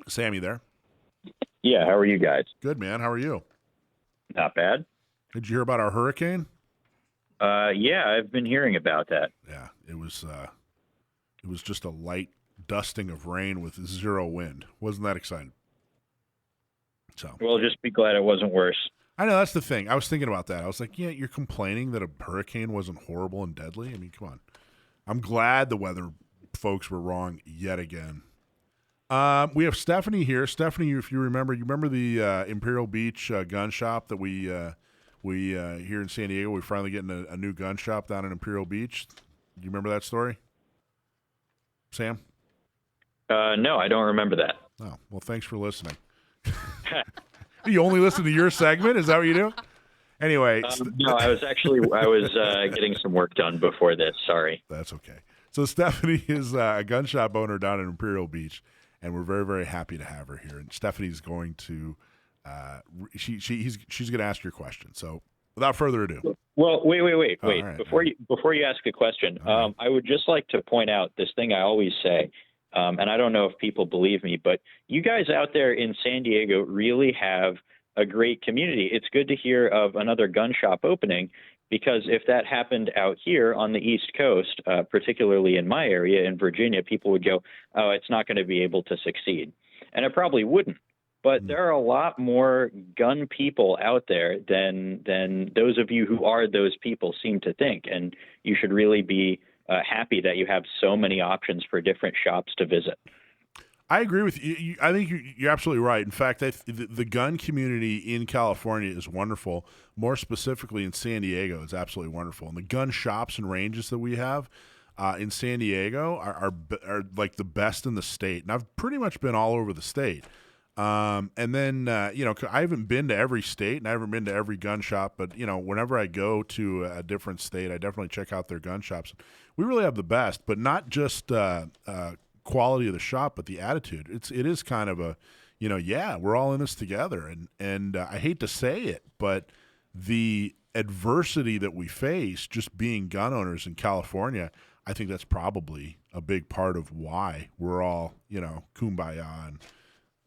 you there? Yeah, how are you guys? Good, man. How are you? Not bad. Did you hear about our hurricane? Yeah, I've been hearing about that. Yeah, it was just a light dusting of rain with zero wind. Wasn't that exciting? So, Well, just be glad it wasn't worse. I know, that's the thing. I was thinking about that. I was like, yeah, you're complaining that a hurricane wasn't horrible and deadly? I mean, come on. I'm glad the weather folks were wrong yet again. We have Stephanie here. Stephanie, if you remember the Imperial Beach gun shop that we here in San Diego, we're finally getting a new gun shop down in Imperial Beach. Do you remember that story, Sam? No, I don't remember that. Oh, well, thanks for listening. You only listen to your segment? Is that what you do? Anyway. No, I was getting some work done before this. Sorry. That's okay. So Stephanie is a gun shop owner down in Imperial Beach, and we're very, very happy to have her here. And Stephanie's going to she's going to ask your question. So without further ado. Well, wait. Right. Before you ask a question, Right. I would just like to point out this thing I always say. And I don't know if people believe me, but you guys out there in San Diego really have a great community. It's good to hear of another gun shop opening, because if that happened out here on the East Coast, particularly in my area in Virginia, people would go, oh, it's not going to be able to succeed. And it probably wouldn't. But there are a lot more gun people out there than those of you who are those people seem to think. And you should really be happy that you have so many options for different shops to visit. I agree with you. I think you're absolutely right. In fact, the gun community in California is wonderful. More specifically in San Diego, it's absolutely wonderful. And the gun shops and ranges that we have in San Diego are like the best in the state. And I've pretty much been all over the state. And then, I haven't been to every state and I haven't been to every gun shop, but, whenever I go to a different state, I definitely check out their gun shops. We really have the best, but not just quality of the shop, but the attitude. It is kind of a, we're all in this together. And I hate to say it, but the adversity that we face just being gun owners in California, I think that's probably a big part of why we're all, kumbaya and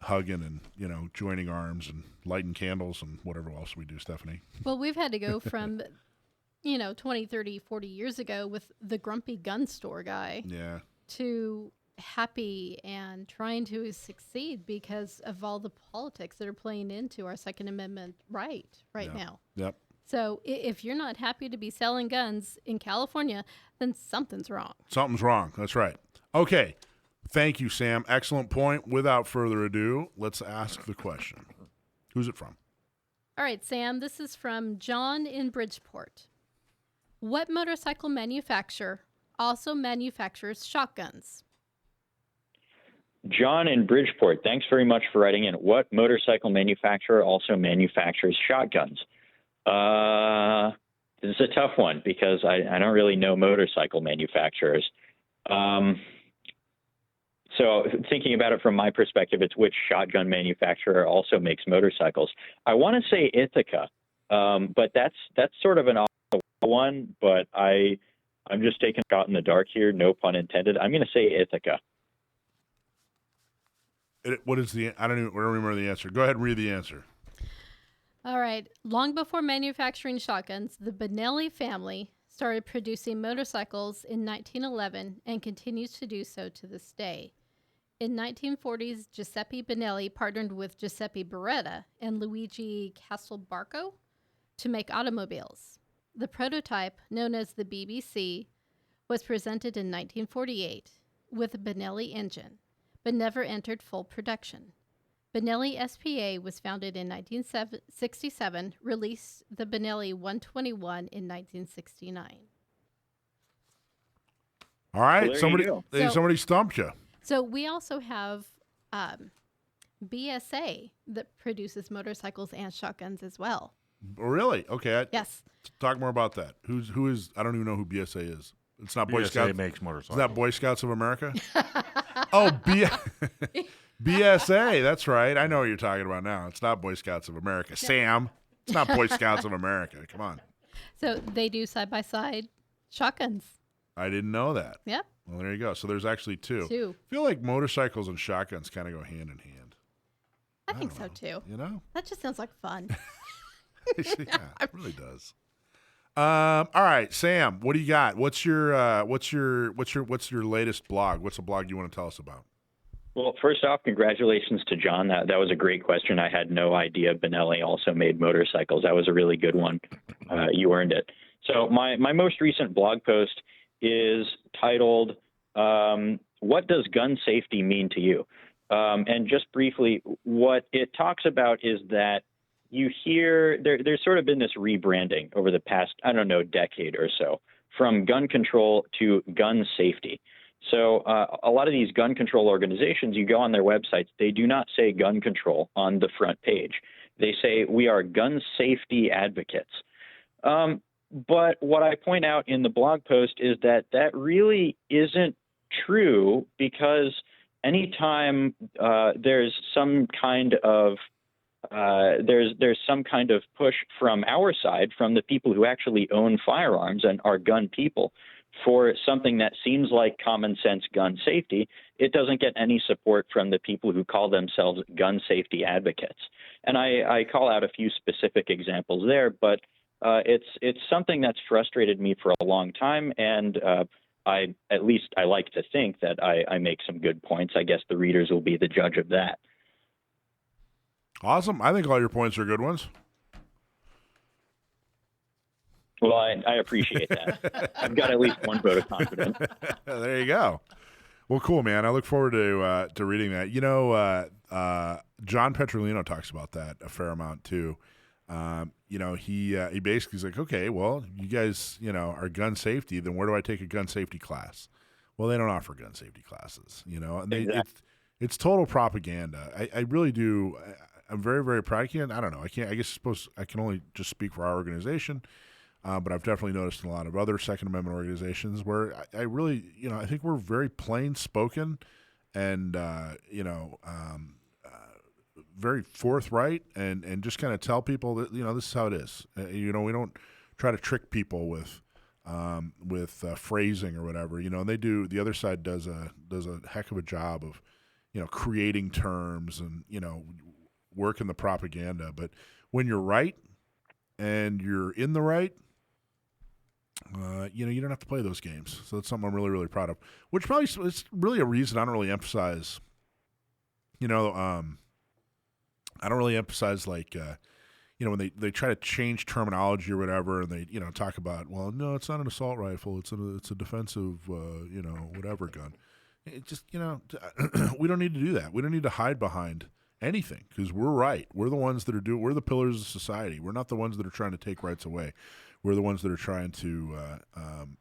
hugging and, joining arms and lighting candles and whatever else we do, Stephanie. Well, we've had to go from, 20, 30, 40 years ago with the grumpy gun store guy to happy and trying to succeed because of all the politics that are playing into our Second Amendment right now. Yep. So if you're not happy to be selling guns in California, then something's wrong. Something's wrong. That's right. Okay. Thank you, Sam. Excellent point. Without further ado, let's ask the question. Who's it from? All right, Sam, this is from John in Bridgeport. What motorcycle manufacturer also manufactures shotguns? John in Bridgeport, thanks very much for writing in. What motorcycle manufacturer also manufactures shotguns? This is a tough one because I don't really know motorcycle manufacturers. So thinking about it from my perspective, it's which shotgun manufacturer also makes motorcycles. I want to say Ithaca, but that's sort of an odd one, but I'm just taking a shot in the dark here, no pun intended. I'm going to say Ithaca. What is I don't remember the answer. Go ahead and read the answer. All right. Long before manufacturing shotguns, the Benelli family started producing motorcycles in 1911 and continues to do so to this day. In 1940s, Giuseppe Benelli partnered with Giuseppe Beretta and Luigi Castelbarco to make automobiles. The prototype, known as the BBC, was presented in 1948 with a Benelli engine, but never entered full production. Benelli SPA was founded in 1967, released the Benelli 121 in 1969. All right, Well, somebody stumped you. So we also have BSA that produces motorcycles and shotguns as well. Oh, really? Okay. Yes. Talk more about that. Who is? I don't even know who BSA is. It's not Boy BSA Scouts. makes motorcycles. Is that Boy Scouts of America? Oh, BSA. That's right. I know what you're talking about now. It's not Boy Scouts of America. Sam. It's not Boy Scouts of America. Come on. So they do side-by-side shotguns. I didn't know that. Yep. Well, there you go. So there's actually two. Two. I feel like motorcycles and shotguns kind of go hand in hand. I think don't so know. too. You know? That just sounds like fun. Yeah, it really does. All right, Sam, what do you got? What's your latest blog? What's a blog you want to tell us about? Well, first off, congratulations to John. That was a great question. I had no idea Benelli also made motorcycles. That was a really good one. You earned it. So my most recent blog post is titled, What Does Gun Safety Mean to You? And just briefly, what it talks about is that you hear there's sort of been this rebranding over the past, decade or so, from gun control to gun safety. So a lot of these gun control organizations, you go on their websites, they do not say gun control on the front page. They say we are gun safety advocates. But what I point out in the blog post is that really isn't true, because anytime there's some kind of there's some kind of push from our side, from the people who actually own firearms and are gun people, for something that seems like common sense gun safety, it doesn't get any support from the people who call themselves gun safety advocates. And I call out a few specific examples there, but it's something that's frustrated me for a long time, and I like to think that I make some good points. I guess the readers will be the judge of that. Awesome. I think all your points are good ones. Well, I appreciate that. I've got at least one vote of confidence. There you go. Well, cool, man. I look forward to reading that. You know, John Petrolino talks about that a fair amount too. He basically is like, okay, well, you guys, are gun safety. Then where do I take a gun safety class? Well, they don't offer gun safety classes. And Exactly. it's total propaganda. I really do. I'm very, very proud. I don't know. I can only just speak for our organization. But I've definitely noticed in a lot of other Second Amendment organizations where I really, I think we're very plain spoken and, very forthright and just kind of tell people that, this is how it is. We don't try to trick people with phrasing or whatever, and the other side does a heck of a job of, creating terms and, working the propaganda. But when you're right and you're in the right, you don't have to play those games. So that's something I'm really, really proud of, which probably is really a reason I don't really emphasize, I don't really emphasize when they try to change terminology or whatever, and they, talk about, well, no, it's not an assault rifle. It's a defensive, whatever gun. It just, we don't need to do that. We don't need to hide behind anything, because we're right. We're the ones that are we're the pillars of society. We're not the ones that are trying to take rights away. We're the ones that are trying to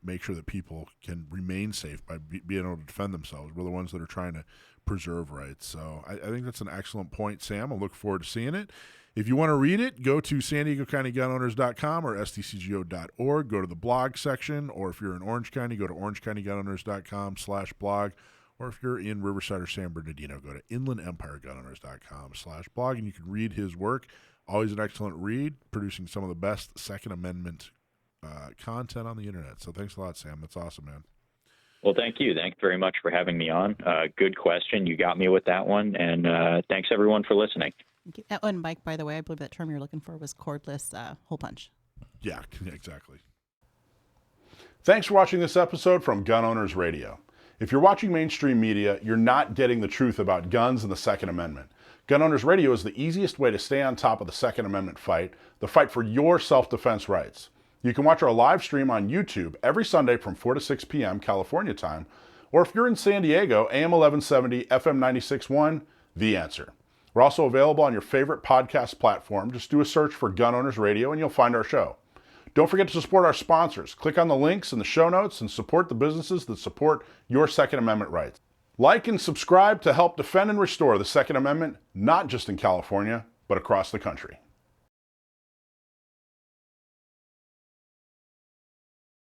make sure that people can remain safe by being able to defend themselves. We're the ones that are trying to preserve rights. So I think that's an excellent point, Sam. I look forward to seeing it. If you want to read it, go to SanDiegoCountyGunOwners.com or SDCGO.org. Go to the blog section, or if you're in Orange County, go to OrangeCountyGunOwners.com/blog. Or if you're in Riverside or San Bernardino, go to InlandEmpireGunOwners.com/blog, and you can read his work. Always an excellent read, producing some of the best Second Amendment content on the internet. So thanks a lot, Sam. That's awesome, man. Well, thank you. Thanks very much for having me on. Good question. You got me with that one. And thanks, everyone, for listening. And Mike, by the way, I believe that term you're looking for was cordless hole punch. Yeah, exactly. Thanks for watching this episode from Gun Owners Radio. If you're watching mainstream media, you're not getting the truth about guns and the Second Amendment. Gun Owners Radio is the easiest way to stay on top of the Second Amendment fight, the fight for your self-defense rights. You can watch our live stream on YouTube every Sunday from 4 to 6 p.m. California time, or if you're in San Diego, AM 1170, FM 96.1, The Answer. We're also available on your favorite podcast platform. Just do a search for Gun Owners Radio and you'll find our show. Don't forget to support our sponsors. Click on the links in the show notes and support the businesses that support your Second Amendment rights. Like and subscribe to help defend and restore the Second Amendment, not just in California, but across the country.